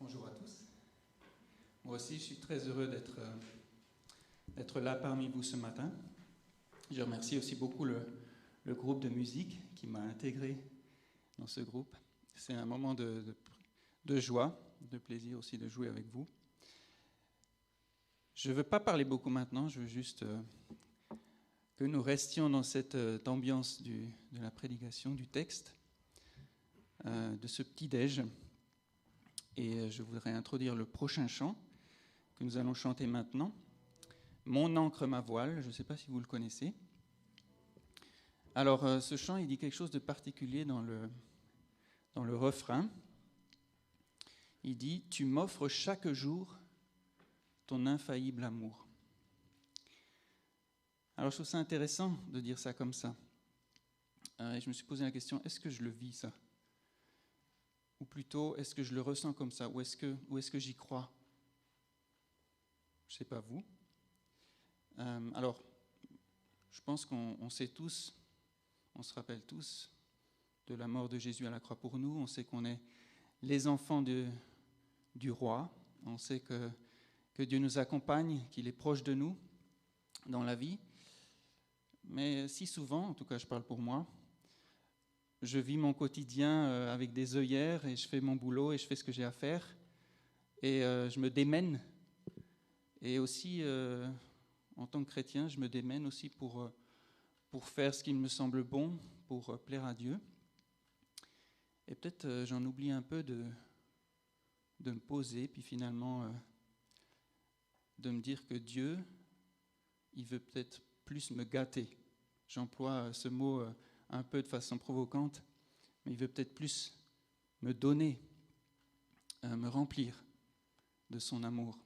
Bonjour à tous. Moi aussi, je suis très heureux d'être là parmi vous ce matin. Je remercie aussi beaucoup le groupe de musique qui m'a intégré dans ce groupe. C'est un moment de joie, de plaisir aussi de jouer avec vous. Je ne veux pas parler beaucoup maintenant, je veux juste que nous restions dans cette ambiance de la prédication, du texte, de ce petit-déj. Et je voudrais introduire le prochain chant que nous allons chanter maintenant. Mon ancre, ma voile, je ne sais pas si vous le connaissez. Alors, ce chant, il dit quelque chose de particulier dans le refrain. Il dit « Tu m'offres chaque jour ton infaillible amour ». Alors, je trouve ça intéressant de dire ça comme ça. Et je me suis posé la question, est-ce que je le vis, ça ? Ou plutôt, est-ce que je le ressens comme ça ? Ou est-ce que j'y crois ? Je ne sais pas vous. Alors, je pense qu'on sait tous, on se rappelle tous de la mort de Jésus à la croix pour nous. On sait qu'on est les enfants du roi. On sait que Dieu nous accompagne, qu'il est proche de nous dans la vie. Mais si souvent, en tout cas je parle pour moi, je vis mon quotidien avec des œillères et je fais mon boulot et je fais ce que j'ai à faire et je me démène. Et aussi, en tant que chrétien, je me démène aussi pour faire ce qui me semble bon, pour plaire à Dieu. Et peut-être j'en oublie un peu de me poser, puis finalement de me dire que Dieu, il veut peut-être plus me gâter. J'emploie ce mot un peu de façon provocante, mais il veut peut-être plus me donner, me remplir de son amour.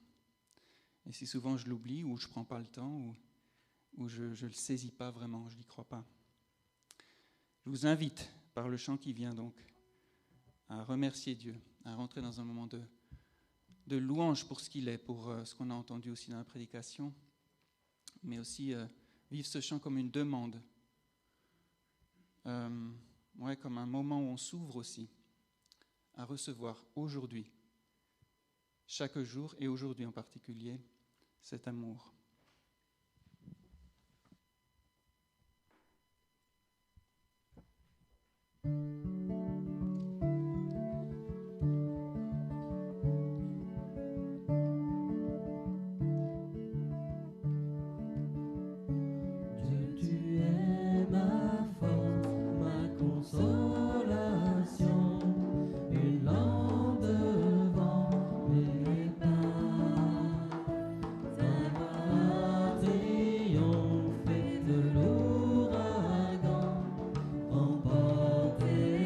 Et si souvent je l'oublie, ou je ne prends pas le temps, ou je ne le saisis pas vraiment, je n'y crois pas. Je vous invite, par le chant qui vient donc, à remercier Dieu, à rentrer dans un moment de louange pour ce qu'il est, pour ce qu'on a entendu aussi dans la prédication, mais aussi vivre ce chant comme une demande, comme un moment où on s'ouvre aussi à recevoir aujourd'hui, chaque jour et aujourd'hui en particulier, cet amour. Emporté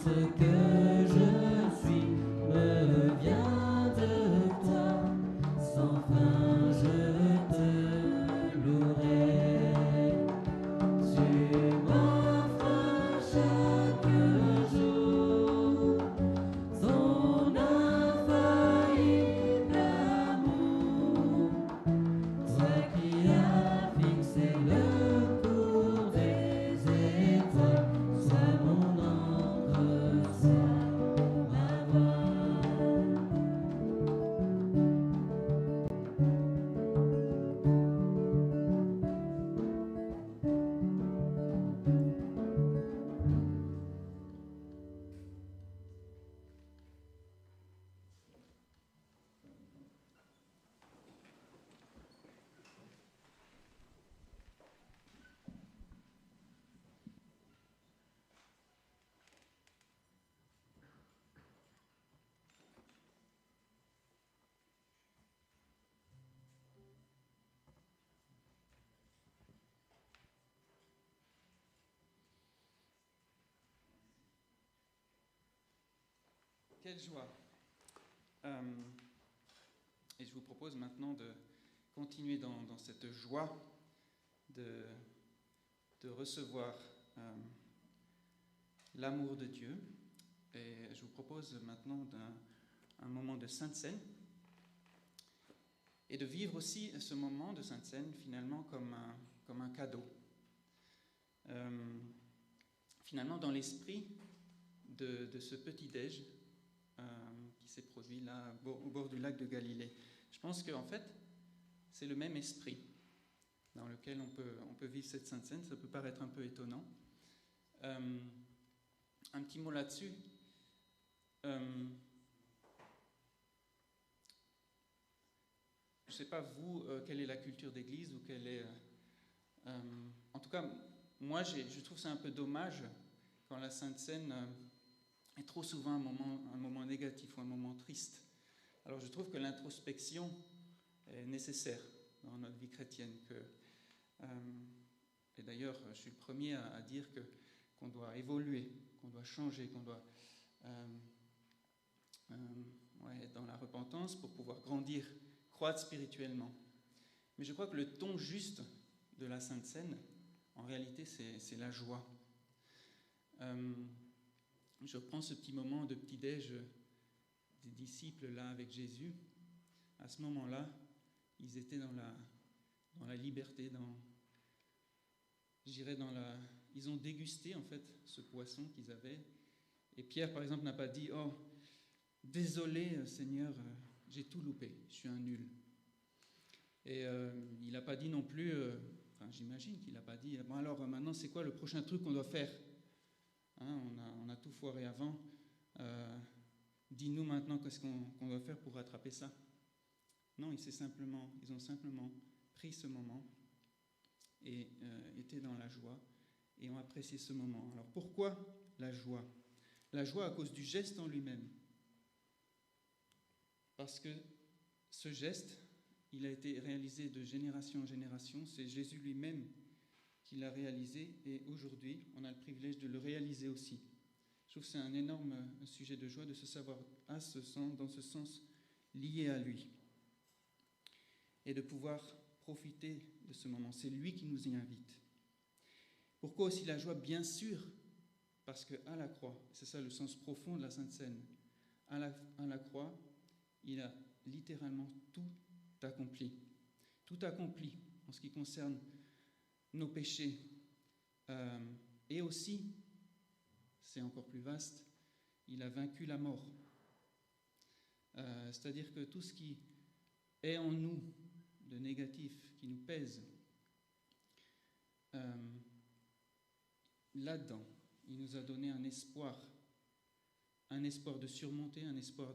ce que je suis me vient de toi, sans fin je te louerai. Tu m'offres chaque jour ton infaillible amour, toi qui as fixé le cours des étoiles, sois mon encre, sois ma voix. Quelle joie. Et je vous propose maintenant de continuer dans cette joie de recevoir l'amour de Dieu. Et je vous propose maintenant un moment de Sainte Seine et de vivre aussi ce moment de Sainte Seine finalement comme un cadeau. Finalement, dans l'esprit de ce petit-déj qui s'est produit là au bord du lac de Galilée. Je pense qu'en fait, c'est le même esprit dans lequel on peut vivre cette Sainte Seine. Ça peut paraître un peu étonnant. Un petit mot là-dessus. Je ne sais pas, vous, quelle est la culture d'église ou quelle est... en tout cas, moi, je trouve ça un peu dommage quand la Sainte Seine est trop souvent un moment négatif ou un moment triste. Alors, je trouve que l'introspection est nécessaire dans notre vie chrétienne. Et d'ailleurs, je suis le premier à dire qu'on doit évoluer, qu'on doit changer, qu'on doit être dans la repentance pour pouvoir grandir, croître spirituellement. Mais je crois que le ton juste de la Sainte Seine, en réalité, c'est la joie. Je reprends ce petit moment de petit-déj des disciples là avec Jésus. À ce moment-là, ils étaient dans la liberté, ils ont dégusté en fait ce poisson qu'ils avaient. Et Pierre, par exemple, n'a pas dit « Oh, désolé Seigneur, j'ai tout loupé, je suis un nul ». Et il n'a pas dit non plus, j'imagine qu'il n'a pas dit « Bon alors maintenant c'est quoi le prochain truc qu'on doit faire ?» On a tout foiré avant. Dis-nous maintenant qu'est-ce qu'on doit faire pour rattraper ça. Non, ils ont simplement pris ce moment et étaient dans la joie et ont apprécié ce moment. Alors pourquoi la joie ? La joie à cause du geste en lui-même. Parce que ce geste, il a été réalisé de génération en génération. C'est Jésus lui-même qui l'a réalisé et aujourd'hui, on a le privilège de le réaliser aussi. Je trouve que c'est un énorme sujet de joie de se savoir dans ce sens lié à lui et de pouvoir profiter de ce moment. C'est lui qui nous y invite. Pourquoi aussi la joie ? Bien sûr, parce qu'à la croix, c'est ça le sens profond de la Sainte Seine, à la croix, il a littéralement tout accompli. Tout accompli en ce qui concerne nos péchés. Et aussi, c'est encore plus vaste, il a vaincu la mort. C'est-à-dire que tout ce qui est en nous de négatif, qui nous pèse, là-dedans, il nous a donné un espoir de surmonter, un espoir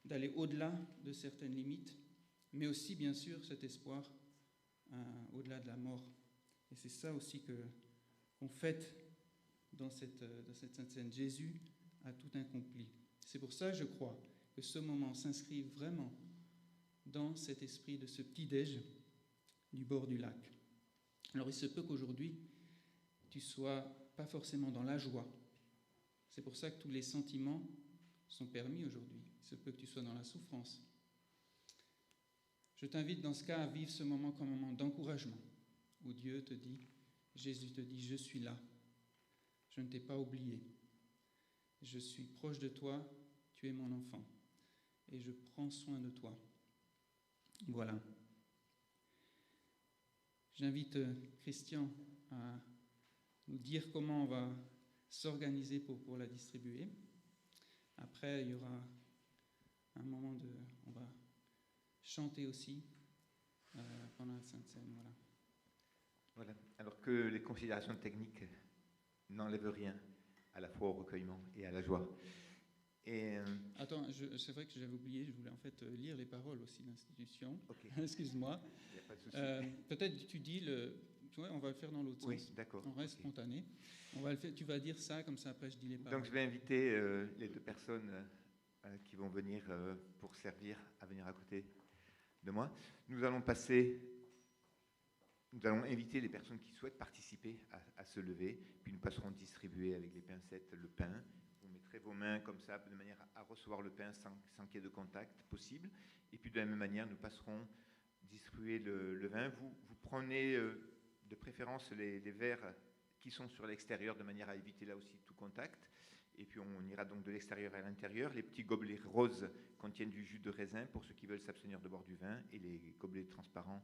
d'aller au-delà de certaines limites, mais aussi, bien sûr, cet espoir au-delà de la mort. Et c'est ça aussi qu'on fête dans cette Sainte Seine. Jésus a tout accompli. C'est pour ça, je crois, que ce moment s'inscrit vraiment dans cet esprit de ce petit-déj du bord du lac. Alors il se peut qu'aujourd'hui, tu sois pas forcément dans la joie. C'est pour ça que tous les sentiments sont permis aujourd'hui. Il se peut que tu sois dans la souffrance. Je t'invite dans ce cas à vivre ce moment comme un moment d'encouragement, où Dieu te dit, Jésus te dit, je suis là, je ne t'ai pas oublié, je suis proche de toi, tu es mon enfant, et je prends soin de toi. Voilà. J'invite Christian à nous dire comment on va s'organiser pour la distribuer. Après, il y aura un moment on va chanter aussi pendant la Sainte Seine. Voilà. Voilà. Alors que les considérations techniques n'enlèvent rien à la fois au recueillement et à la joie. Et Attends, c'est vrai que j'avais oublié, je voulais en fait lire les paroles aussi de l'institution. okay. Excuse-moi. Il n'y a pas de souci. Peut-être tu dis tu vois, on va le faire dans l'autre sens. Oui, d'accord. On reste spontané. On va le faire, tu vas dire ça, comme ça après je dis les paroles. Donc je vais inviter les deux personnes qui vont venir pour servir à venir à côté de moi. Nous allons inviter les personnes qui souhaitent participer à se lever, puis nous passerons distribuer avec les pincettes le pain. Vous mettrez vos mains comme ça, de manière à recevoir le pain sans qu'il y ait de contact possible. Et puis de la même manière, nous passerons distribuer le vin. Vous prenez de préférence les verres qui sont sur l'extérieur, de manière à éviter là aussi tout contact. Et puis on ira donc de l'extérieur à l'intérieur. Les petits gobelets roses contiennent du jus de raisin pour ceux qui veulent s'abstenir de boire du vin, et les gobelets transparents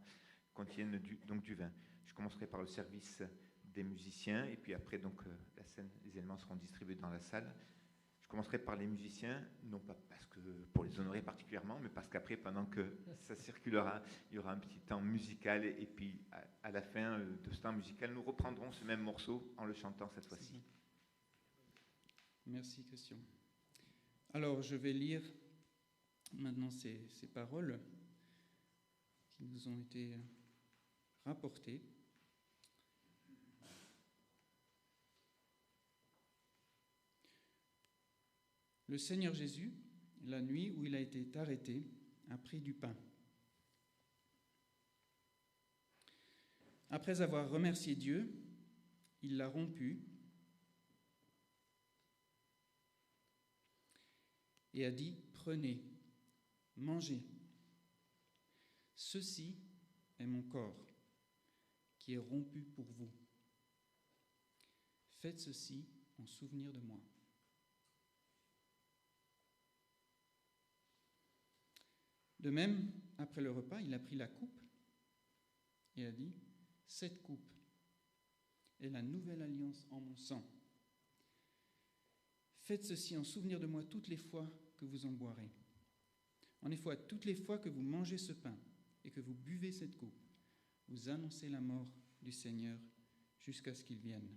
contiennent donc du vin. Je commencerai par le service des musiciens, et puis après donc la scène, les éléments seront distribués dans la salle. Je commencerai par les musiciens, non pas parce que pour les honorer particulièrement, mais parce qu'après, pendant que ça circulera, il y aura un petit temps musical, et puis à la fin de ce temps musical, nous reprendrons ce même morceau en le chantant cette fois-ci. Merci Christian. Alors je vais lire maintenant ces paroles qui nous ont été rapportées. Le Seigneur Jésus, la nuit où il a été arrêté, a pris du pain. Après avoir remercié Dieu, il l'a rompu et a dit, prenez, mangez. Ceci est mon corps qui est rompu pour vous. Faites ceci en souvenir de moi. De même, après le repas, il a pris la coupe et a dit, cette coupe est la nouvelle alliance en mon sang. Faites ceci en souvenir de moi toutes les fois que vous en boirez. En effet, toutes les fois que vous mangez ce pain et que vous buvez cette coupe, vous annoncez la mort du Seigneur jusqu'à ce qu'il vienne.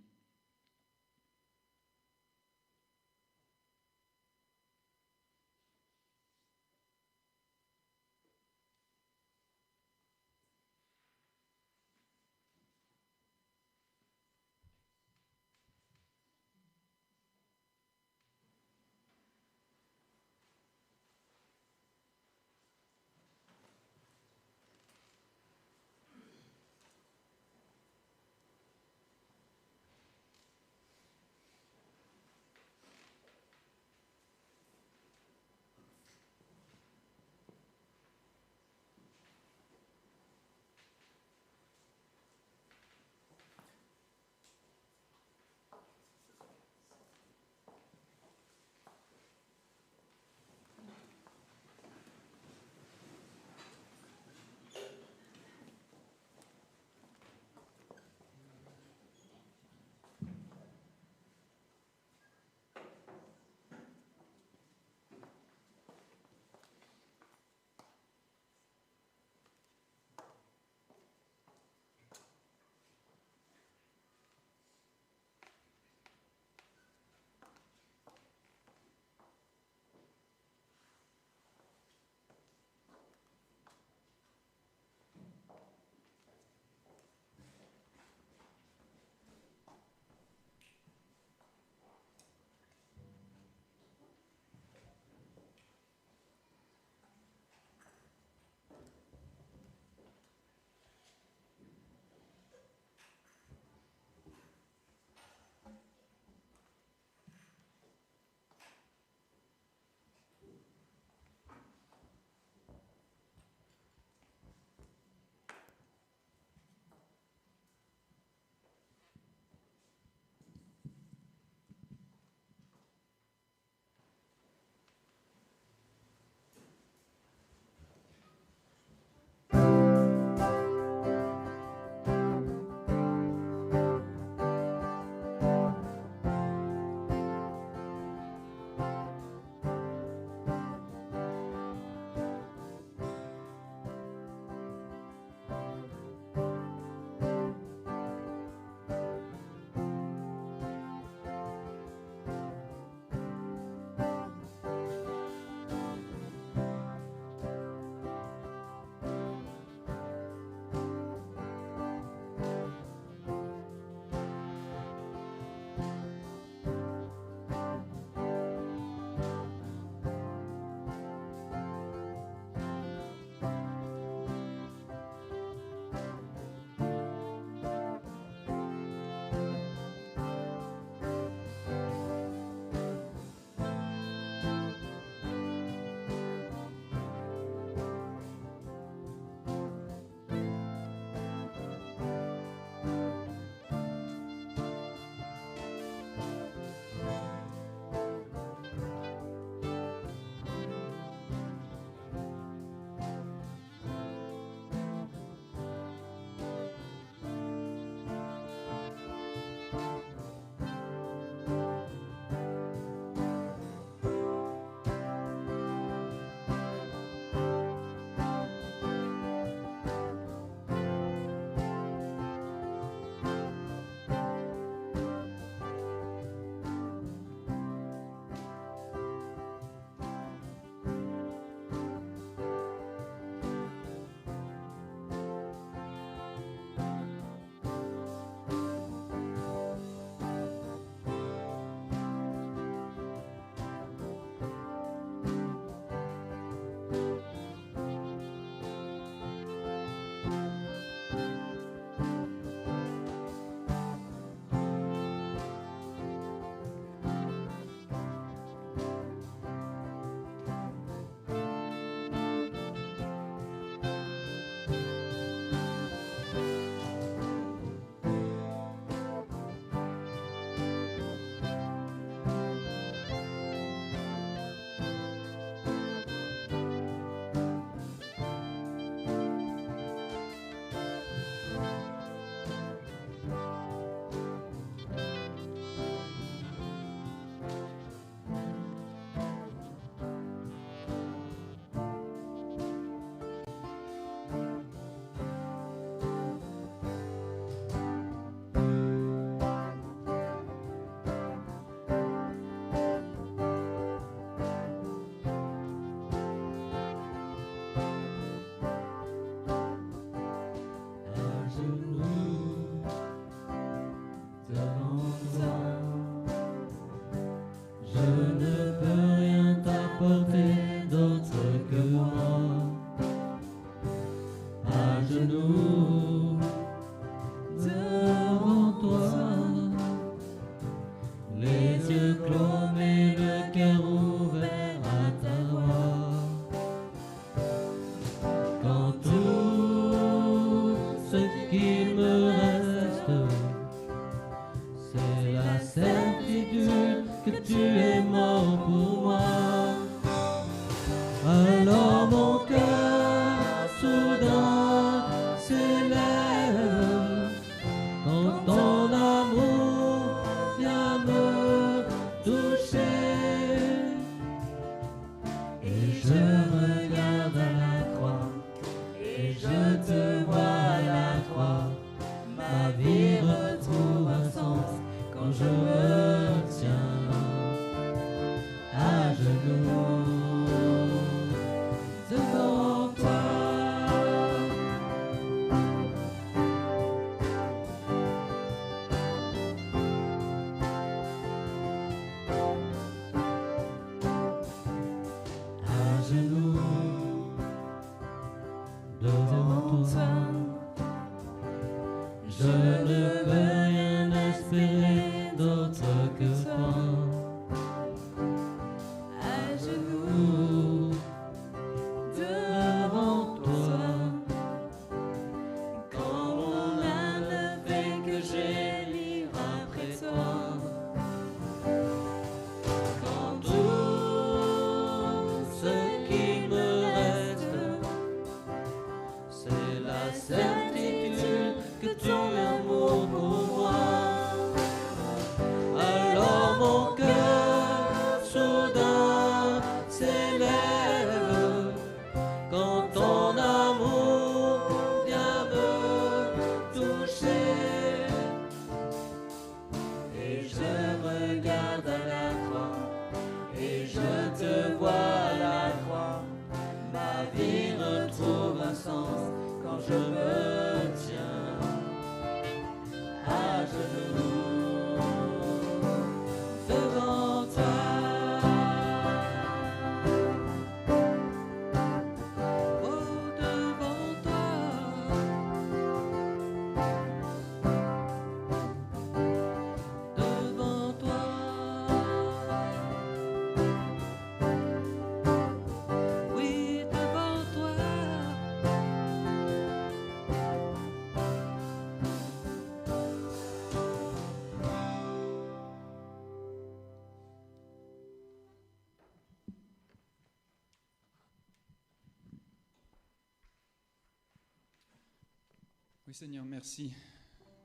Oui Seigneur, merci.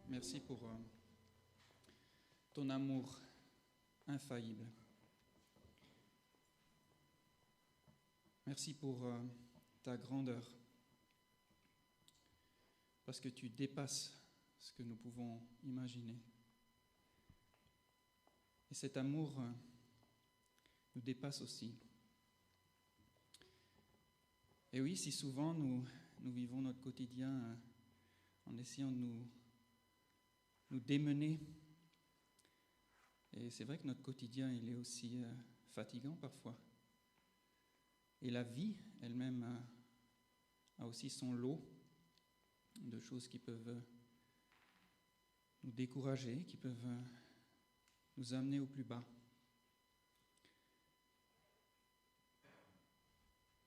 Merci pour ton amour infaillible. Merci pour ta grandeur. Parce que tu dépasses ce que nous pouvons imaginer. Et cet amour nous dépasse aussi. Et oui, si souvent nous vivons notre quotidien en essayant de nous démener, et c'est vrai que notre quotidien, il est aussi fatigant parfois. Et la vie elle-même a aussi son lot de choses qui peuvent nous décourager, qui peuvent nous amener au plus bas.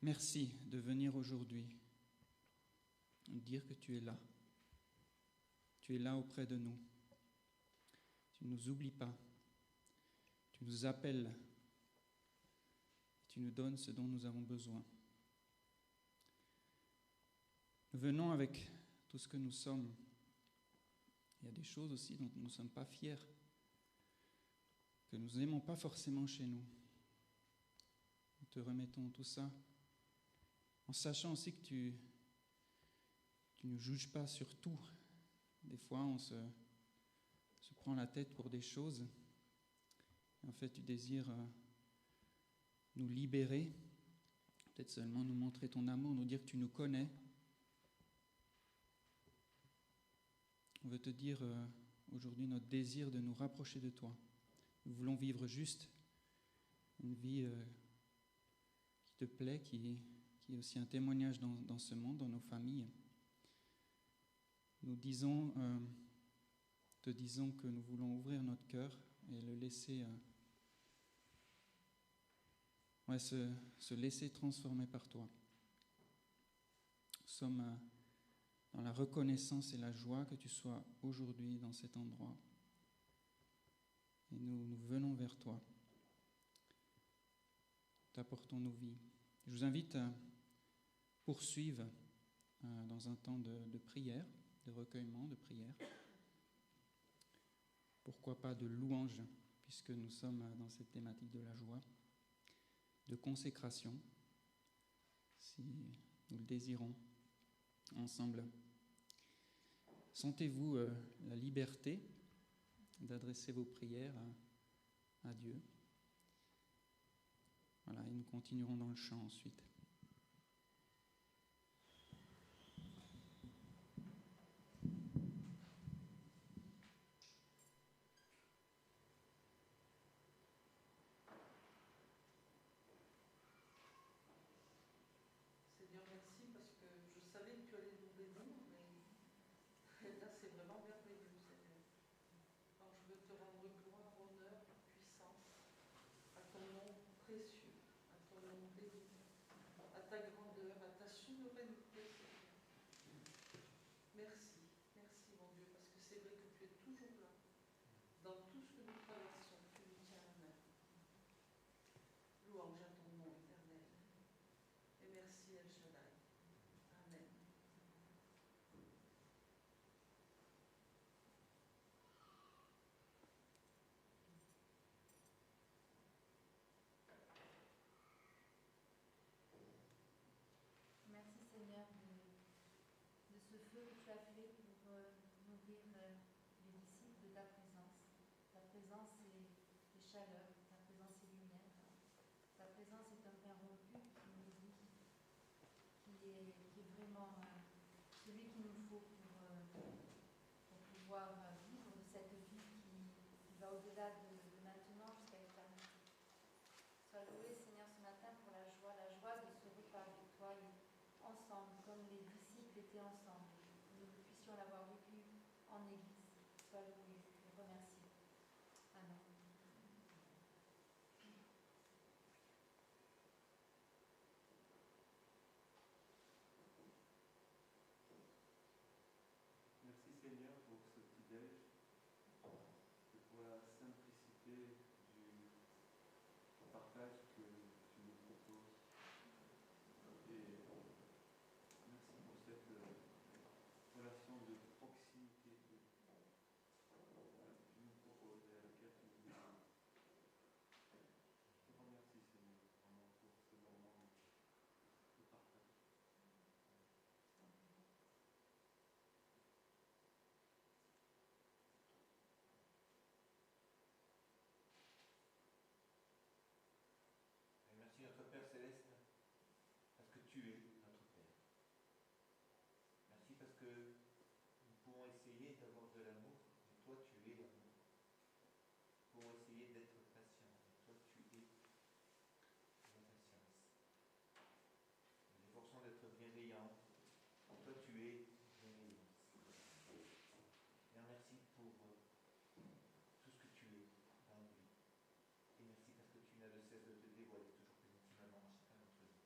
Merci de venir aujourd'hui dire que tu es là. Tu es là auprès de nous. Tu ne nous oublies pas. Tu nous appelles. Tu nous donnes ce dont nous avons besoin. Nous venons avec tout ce que nous sommes. Il y a des choses aussi dont nous ne sommes pas fiers, que nous n'aimons pas forcément chez nous. Nous te remettons tout ça, en sachant aussi que tu ne juges pas sur tout. Des fois, on se prend la tête pour des choses. Et en fait, tu désires nous libérer, peut-être seulement nous montrer ton amour, nous dire que tu nous connais. On veut te dire aujourd'hui notre désir de nous rapprocher de toi. Nous voulons vivre juste une vie qui te plaît, qui est aussi un témoignage dans ce monde, dans nos familles. Nous te disons que nous voulons ouvrir notre cœur et le laisser se laisser transformer par toi. Nous sommes dans la reconnaissance et la joie que tu sois aujourd'hui dans cet endroit. Et nous venons vers toi. T'apportons nos vies. Je vous invite à poursuivre dans un temps de prière, de recueillement, de prière. Pourquoi pas de louange, puisque nous sommes dans cette thématique de la joie, de consécration, si nous le désirons, ensemble. Sentez-vous la liberté d'adresser vos prières à Dieu. Voilà, et nous continuerons dans le chant ensuite. Seigneur, merci parce que je savais que tu allais nous bénir, mais là c'est vraiment merveilleux, Seigneur. Alors je veux te rendre gloire, honneur, puissance à ton nom précieux, à ton nom béni, à ta grandeur, à ta souveraineté, Seigneur. Merci, merci mon Dieu, parce que c'est vrai que tu es toujours là. Dans tout ce que nous traversons, tu nous tiens la main. Louange à ton nom éternel. Et merci El Shaddai. Amen. Merci Seigneur de ce feu que tu as fait pour nourrir les disciples de ta présence. Ta présence est chaleur, ta présence est lumière. Ta présence est un pain rompu qui nous nourrit, qui est vraiment celui qu'il nous faut pour pouvoir vivre cette vie qui va au-delà de maintenant jusqu'à l'éternité. Sois loué Seigneur ce matin pour la joie de ce repas avec toi et ensemble, comme les disciples étaient ensemble. Que nous puissions l'avoir vécu en Église. Sois loué et remercié. Amen. Merci Seigneur pour ce petit-déj et pour la simplicité du partage que tu nous proposes. Et merci pour cette relation de tu es notre Père. Merci parce que nous pouvons essayer d'avoir de l'amour, mais toi tu es l'amour. Nous pouvons essayer d'être patients, mais toi tu es la patience. Nous efforçons d'être bienveillants, mais toi tu es bienveillance. Seigneur, merci pour tout ce que tu es dans nos vies. Et merci parce que tu n'as de cesse de te dévoiler toujours plus intimement à chacun d'entre nous.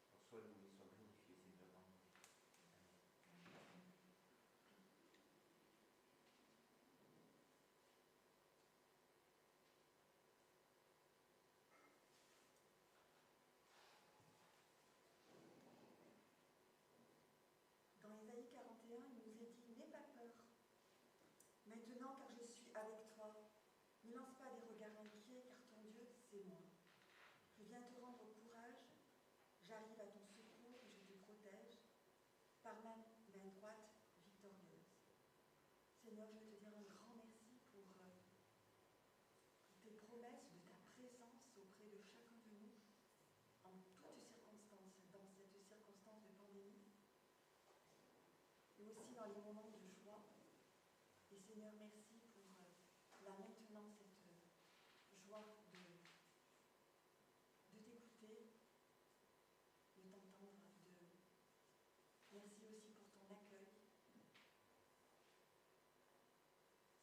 Alors sois loué, sois glorifié, Seigneur, dans nos vies. Amen. Dans Ésaïe 41, il nous est dit « N'aie pas peur. Maintenant, car je suis avec toi, ne lance pas des regards inquiets, car ton Dieu, c'est moi. Je viens te rendre courage, j'arrive à ton secours et je te protège, par ma main droite victorieuse. » Seigneur, je veux te dire un grand merci pour tes promesses, de ta présence auprès de chacun de nous, en toutes circonstances, dans cette circonstance de pandémie, et aussi dans les moments de joie. Et Seigneur, merci pour là maintenant cette joie de t'écouter, de t'entendre. Merci aussi pour ton accueil. Seigneur, je veux te rendre gloire.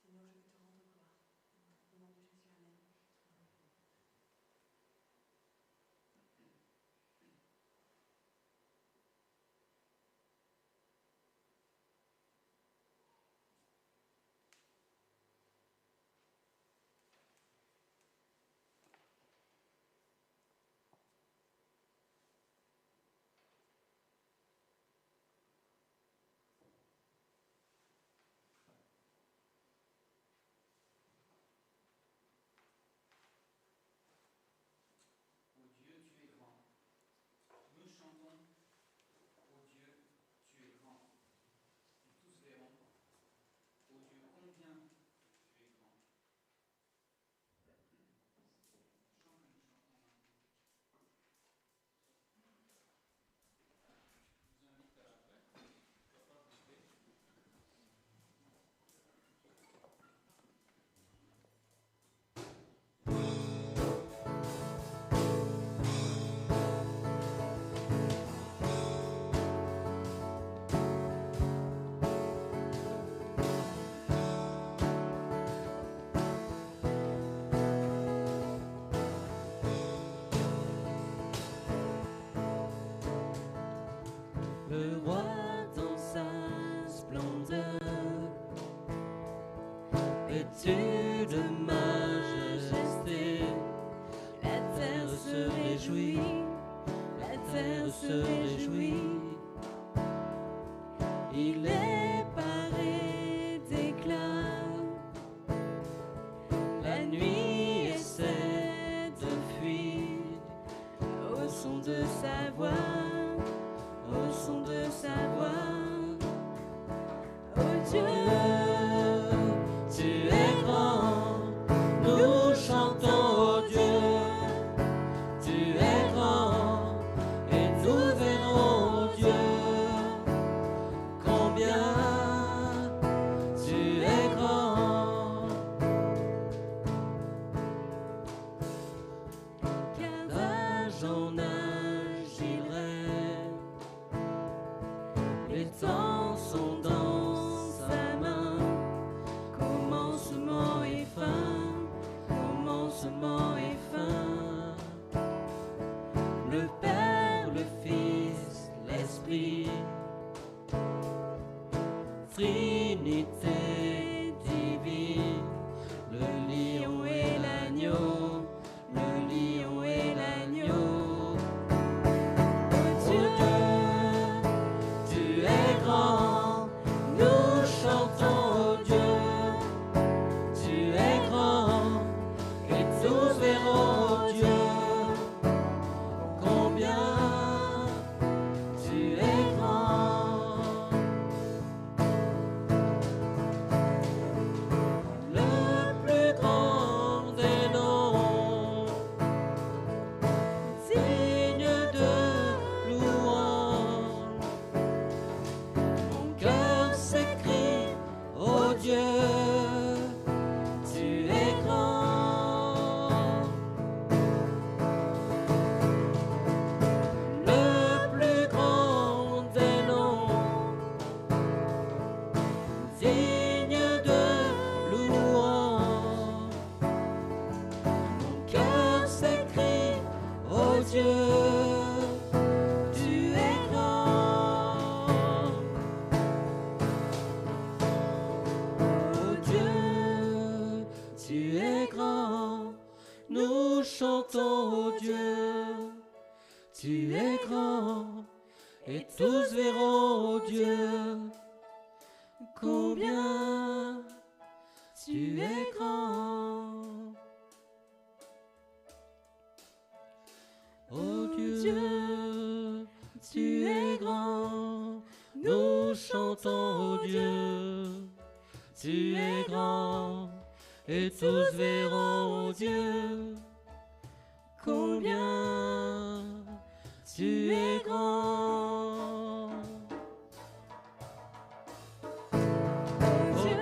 Au nom de Jésus, Amen. Ô Dieu, tu es grand. Nous chantons, ô Dieu, tu es grand. Et tous verront, ô Dieu, combien tu es grand. Chant que nous chantons maintenant. Je vous invite à pas bouger. Le roi dans sa splendeur, vêtu de majesté, la terre se réjouit, la terre se réjouit. Il est paré d'éclat, la nuit essaie de fuir au son de sa voix. Au son de sa voix, oh Dieu, tu es grand, nous chantons, oh Dieu, tu es grand, et nous verrons, oh Dieu, combien tu es grand, car d'âge en âge il règne. Les temps sont dans sa main, Dieu, tu es grand. Oh Dieu, tu es grand. Nous chantons, oh Dieu, tu es grand. Et tous verront, oh Dieu, combien tu es grand. Oh Dieu, tu es grand. Nous chantons, oh Dieu, tu es grand. Et tous verront, oh Dieu, combien tu es grand. Oh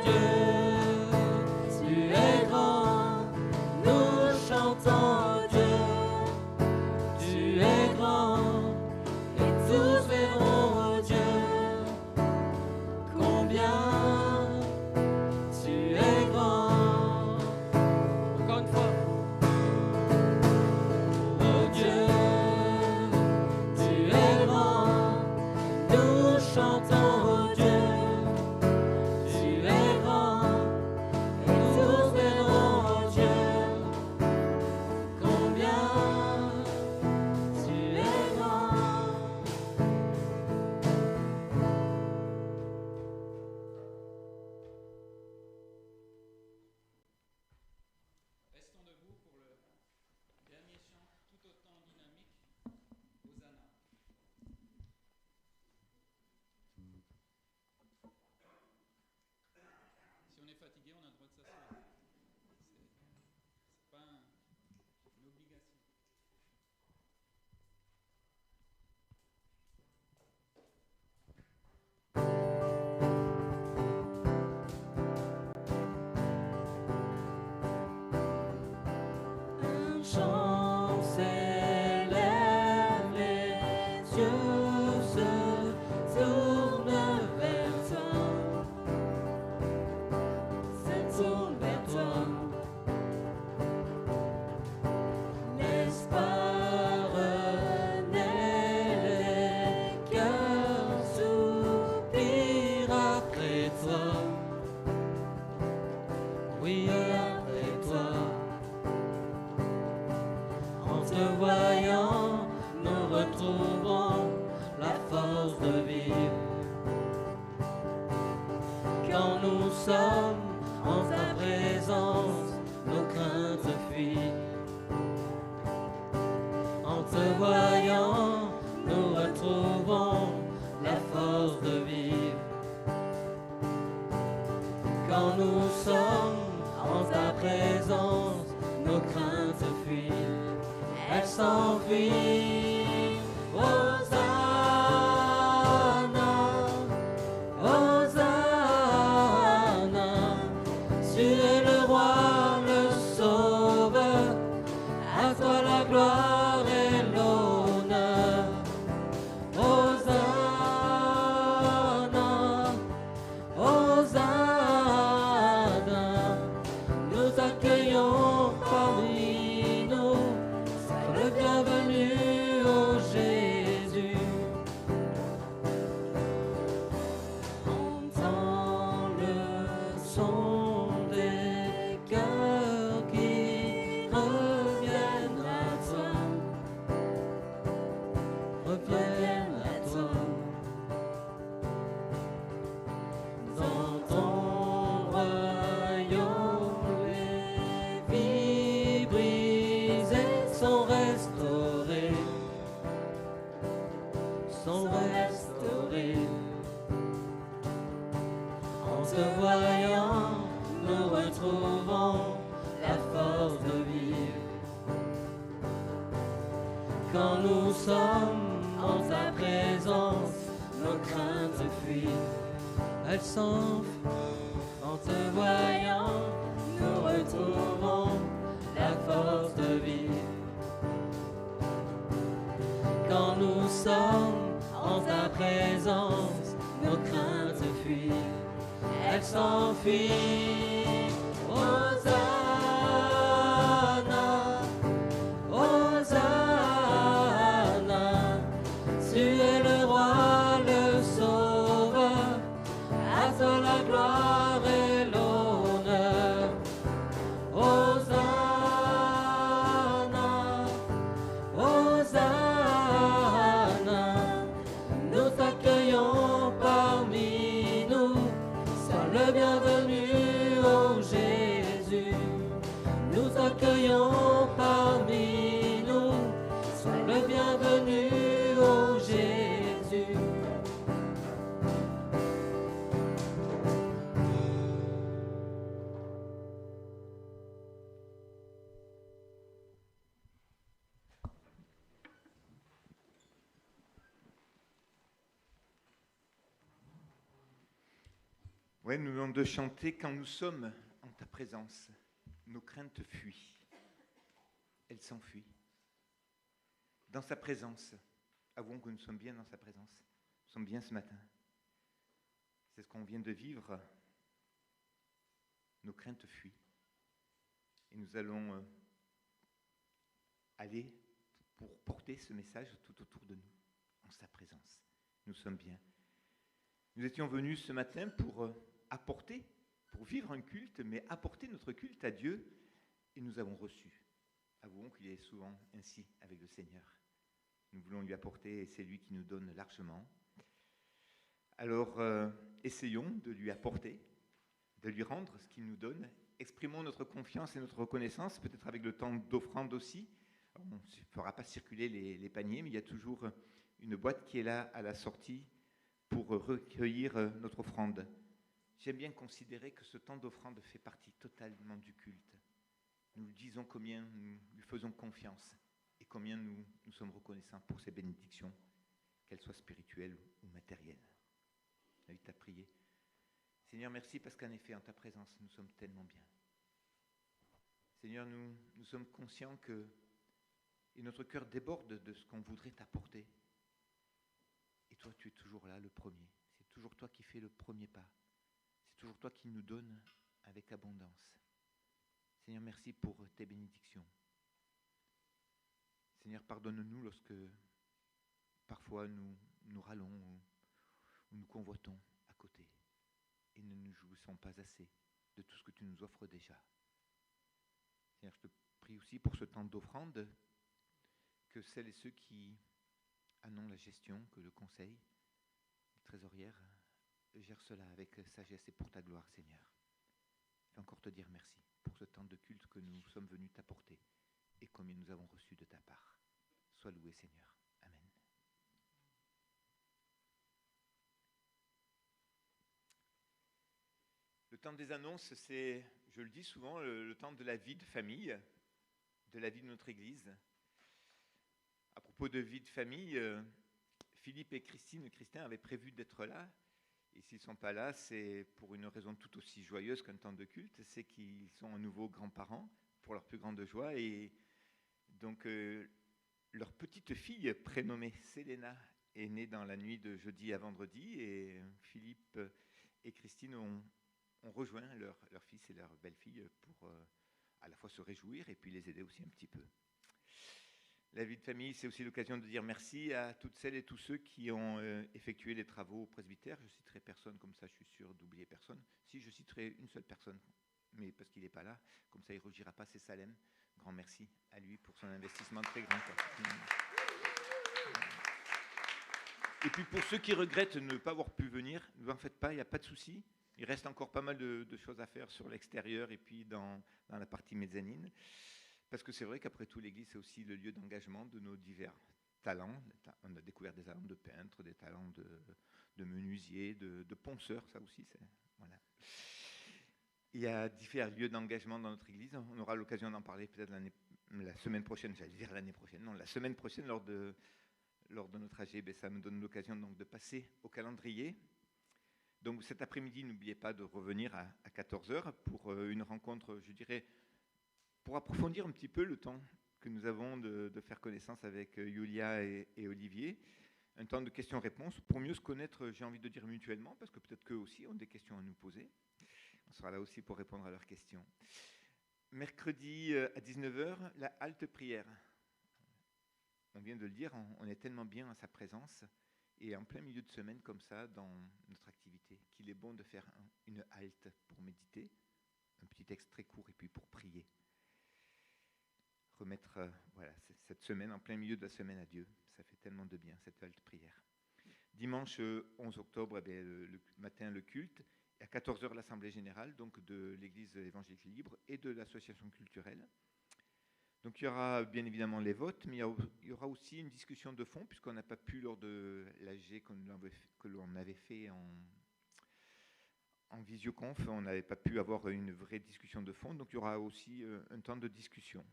Dieu, tu es grand. Nous chantons, oh Dieu, tu es grand. Et tous verront, oh Dieu, combien tu es grand. Encore une fois. Oh Dieu, tu es grand. Nous chantons, oh Dieu, tu es grand. Et tous verront, oh Dieu, combien tu es grand. Restons debout pour le dernier chant tout autant dynamique, Hosanna. Si on est fatigué, on a le droit de s'asseoir. C'est pas une obligation. Un chant s'élève, les yeux se tournent vers toi, se tournent vers toi. L'espoir naît, les cœurs soupirent après toi. Oui, après toi. En te voyant, nous retrouvons la force de vivre. Quand nous sommes en ta présence, nos craintes fuient. En te voyant, nous retrouvons la force de vivre. Quand nous sommes en ta présence, nos craintes fuient. Elles s'enfuient. Hosanna, Hosanna. Tu es le roi, le sauveur. À toi la gloire et l'honneur. Hosanna, Hosanna. Nous t'accueillons parmi nous. Sois le bienvenu, ô Jésus. Entends le son des cœurs qui reviennent à toi. Reviennent à toi. Dans ton royaume, les vies brisées sont restaurées. Sont restaurées. En te voyant, nous retrouvons la force de vivre. Quand nous sommes en ta présence, nos craintes fuient. Elles s'enfuient. En te voyant, nous retrouvons la force de vivre. Quand nous sommes en ta présence, nos craintes fuient. Elles s'enfuient. Hosanna, Hosanna. Ouais, nous venons de chanter « Quand nous sommes en ta présence, nos craintes fuient. Elles s'enfuient. » Dans sa présence, avouons que nous sommes bien dans sa présence. Nous sommes bien ce matin. C'est ce qu'on vient de vivre. Nos craintes fuient. Et nous allons aller pour porter ce message tout autour de nous, en sa présence. Nous sommes bien. Nous étions venus ce matin pour apporter, pour vivre un culte, mais apporter notre culte à Dieu, et nous avons reçu. Avouons qu'il est souvent ainsi avec le Seigneur. Nous voulons lui apporter, et c'est lui qui nous donne largement. Alors, essayons de lui apporter, de lui rendre ce qu'il nous donne. Exprimons notre confiance et notre reconnaissance, peut-être avec le temps d'offrande aussi. Alors, on ne fera pas circuler les paniers, mais il y a toujours une boîte qui est là à la sortie pour recueillir notre offrande. J'aime bien considérer que ce temps d'offrande fait partie totalement du culte. Nous lui disons combien nous lui faisons confiance et combien nous sommes reconnaissants pour ses bénédictions, qu'elles soient spirituelles ou matérielles. Je t'invite à prier. Seigneur, merci parce qu'en effet, en ta présence, nous sommes tellement bien. Seigneur, nous sommes conscients que et notre cœur déborde de ce qu'on voudrait t'apporter. Et toi, tu es toujours là, le premier. C'est toujours toi qui fais le premier pas. C'est toujours toi qui nous donnes avec abondance. Seigneur, merci pour tes bénédictions. Seigneur, pardonne-nous lorsque parfois nous râlons ou nous convoitons à côté et ne nous jouissons pas assez de tout ce que tu nous offres déjà. Seigneur, je te prie aussi pour ce temps d'offrande, que celles et ceux qui en ont la gestion, que le conseil, les trésorières, gèrent cela avec sagesse et pour ta gloire, Seigneur. Je vais encore te dire merci pour ce temps de culte que nous sommes venus t'apporter et combien nous avons reçu de ta part. Sois loué, Seigneur. Amen. Le temps des annonces, c'est, je le dis souvent, le temps de la vie de famille, de la vie de notre Église. À propos de vie de famille, Philippe et Christin avaient prévu d'être là. Et s'ils ne sont pas là, c'est pour une raison tout aussi joyeuse qu'un temps de culte, c'est qu'ils sont à nouveau grands-parents pour leur plus grande joie. Et donc, leur petite fille, prénommée Selena, est née dans la nuit de jeudi à vendredi. Et Philippe et Christine ont rejoint leur fils et leur belle-fille pour à la fois se réjouir et puis les aider aussi un petit peu. La vie de famille, c'est aussi l'occasion de dire merci à toutes celles et tous ceux qui ont effectué les travaux au presbytère. Je ne citerai personne, comme ça je suis sûr d'oublier personne. Si, je citerai une seule personne, mais parce qu'il n'est pas là, comme ça il ne rougira pas, c'est Salem. Grand merci à lui pour son investissement très grand. Et puis pour ceux qui regrettent ne pas avoir pu venir, ne vous en faites pas, il n'y a pas de souci. Il reste encore pas mal de choses à faire sur l'extérieur et puis dans la partie mezzanine. Parce que c'est vrai qu'après tout, l'Église, c'est aussi le lieu d'engagement de nos divers talents. On a découvert des talents de peintres, des talents de menuisiers, de ponceurs, ça aussi. Voilà. Il y a différents lieux d'engagement dans notre Église. On aura l'occasion d'en parler peut-être la semaine prochaine, j'allais dire l'année prochaine. Non, la semaine prochaine, lors de notre AG, ça me donne l'occasion donc de passer au calendrier. Donc cet après-midi, n'oubliez pas de revenir à 14h pour une rencontre, je dirais, pour approfondir un petit peu le temps que nous avons de faire connaissance avec Yulia et Olivier, un temps de questions-réponses pour mieux se connaître, j'ai envie de dire mutuellement, parce que peut-être qu'eux aussi ont des questions à nous poser. On sera là aussi pour répondre à leurs questions. Mercredi à 19h, la halte prière. On vient de le dire, on est tellement bien à sa présence et en plein milieu de semaine comme ça dans notre activité qu'il est bon de faire une halte pour méditer, un petit texte très court et puis pour prier. Remettre cette semaine en plein milieu de la semaine à Dieu. Ça fait tellement de bien, cette halte prière. Dimanche 11 octobre, le matin, le culte. Et à 14h, l'Assemblée générale donc de l'Église évangélique libre et de l'Association culturelle. Donc il y aura bien évidemment les votes, mais il y aura aussi une discussion de fond, puisqu'on n'a pas pu, lors de l'AG que l'on avait fait en visioconf, on n'avait pas pu avoir une vraie discussion de fond. Donc il y aura aussi un temps de discussion.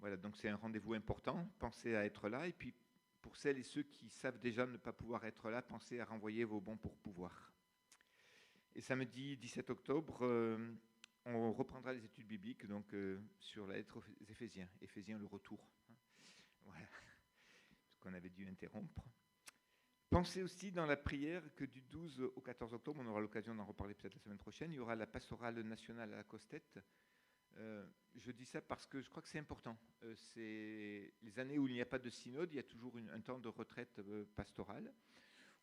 Voilà, donc c'est un rendez-vous important, pensez à être là, et puis pour celles et ceux qui savent déjà ne pas pouvoir être là, pensez à renvoyer vos bons pour pouvoir. Et samedi 17 octobre, on reprendra les études bibliques donc, sur la lettre aux Éphésiens. Éphésiens, le retour. Voilà, ce qu'on avait dû interrompre. Pensez aussi dans la prière que du 12 au 14 octobre, on aura l'occasion d'en reparler peut-être la semaine prochaine, il y aura la pastorale nationale à la Costette. Je dis ça parce que je crois que c'est important. C'est les années où il n'y a pas de synode, il y a toujours un temps de retraite pastorale,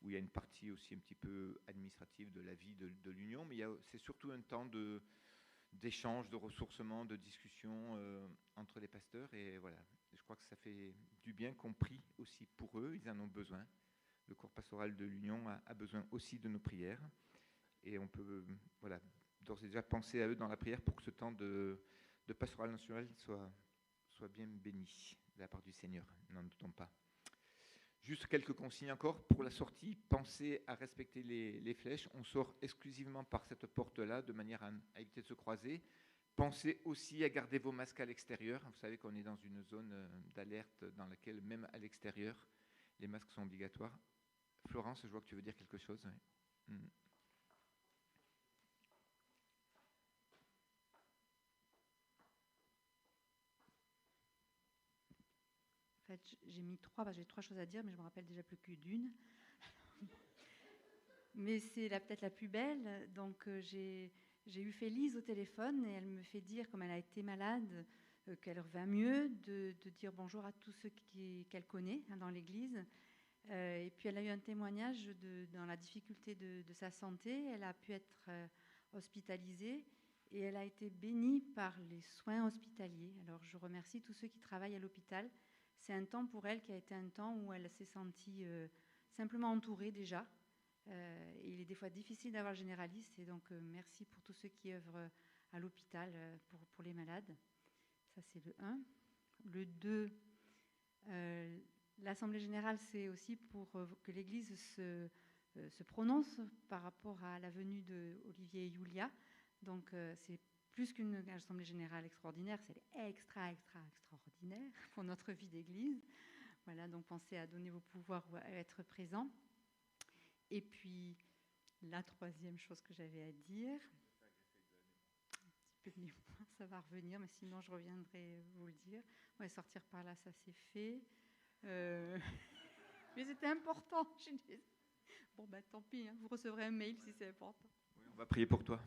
où il y a une partie aussi un petit peu administrative de la vie de l'Union, mais c'est surtout un temps d'échange, de ressourcement, de discussion entre les pasteurs. Et voilà, je crois que ça fait du bien compris aussi pour eux, ils en ont besoin. Le corps pastoral de l'Union a besoin aussi de nos prières. Et on peut voilà, d'ores et déjà penser à eux dans la prière pour que ce temps de pastoral national soit bien béni de la part du Seigneur, n'en doutons pas. Juste quelques consignes encore. Pour la sortie, pensez à respecter les flèches. On sort exclusivement par cette porte-là, de manière à éviter de se croiser. Pensez aussi à garder vos masques à l'extérieur. Vous savez qu'on est dans une zone d'alerte dans laquelle, même à l'extérieur, les masques sont obligatoires. Florence, je vois que tu veux dire quelque chose. Oui. En fait, j'ai 3 choses à dire, mais je me rappelle déjà plus que d'une. Mais c'est peut-être la plus belle. Donc, j'ai eu Félise au téléphone et elle me fait dire, comme elle a été malade, qu'elle va mieux, de dire bonjour à tous ceux qu'elle connaît dans l'église. Et puis, elle a eu un témoignage dans la difficulté de sa santé. Elle a pu être hospitalisée et elle a été bénie par les soins hospitaliers. Alors, je remercie tous ceux qui travaillent à l'hôpital. C'est un temps pour elle qui a été un temps où elle s'est sentie simplement entourée déjà. Il est des fois difficile d'avoir le généraliste, et donc merci pour tous ceux qui œuvrent à l'hôpital pour les malades. Ça, c'est le 1. Le 2, l'Assemblée générale, c'est aussi pour que l'Église se prononce par rapport à la venue d'Olivier et Julia. Donc, c'est plus qu'une Assemblée générale extraordinaire, c'est extraordinaire pour notre vie d'Église. Voilà, donc pensez à donner vos pouvoirs ou à être présent. Et puis, la 3e chose que j'avais à dire, un petit peu de mémoire, ça va revenir, mais sinon je reviendrai vous le dire. Ouais, sortir par là, ça c'est fait. Mais c'était important. Bon, tant pis, hein, vous recevrez un mail si c'est important. Oui, on va prier pour toi.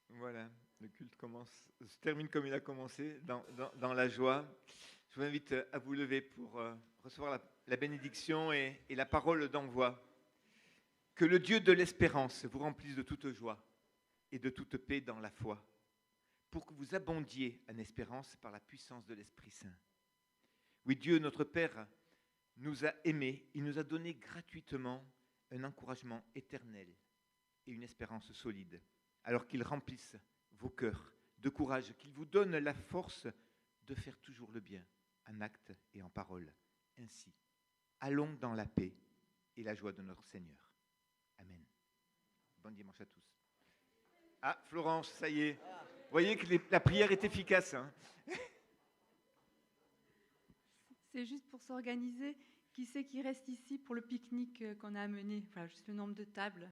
Voilà, le culte se termine comme il a commencé, dans la joie. Je vous invite à vous lever pour recevoir la bénédiction et la parole d'envoi. Que le Dieu de l'espérance vous remplisse de toute joie et de toute paix dans la foi, pour que vous abondiez en espérance par la puissance de l'Esprit Saint. Oui, Dieu, notre Père, nous a aimés, il nous a donné gratuitement un encouragement éternel et une espérance solide. Alors qu'il remplisse vos cœurs de courage, qu'il vous donne la force de faire toujours le bien, en acte et en parole. Ainsi, allons dans la paix et la joie de notre Seigneur. Amen. Bon dimanche à tous. Ah, Florence, ça y est. Vous voyez que la prière est efficace. Hein. C'est juste pour s'organiser. Qui c'est qui reste ici pour le pique-nique qu'on a amené? Voilà, juste le nombre de tables.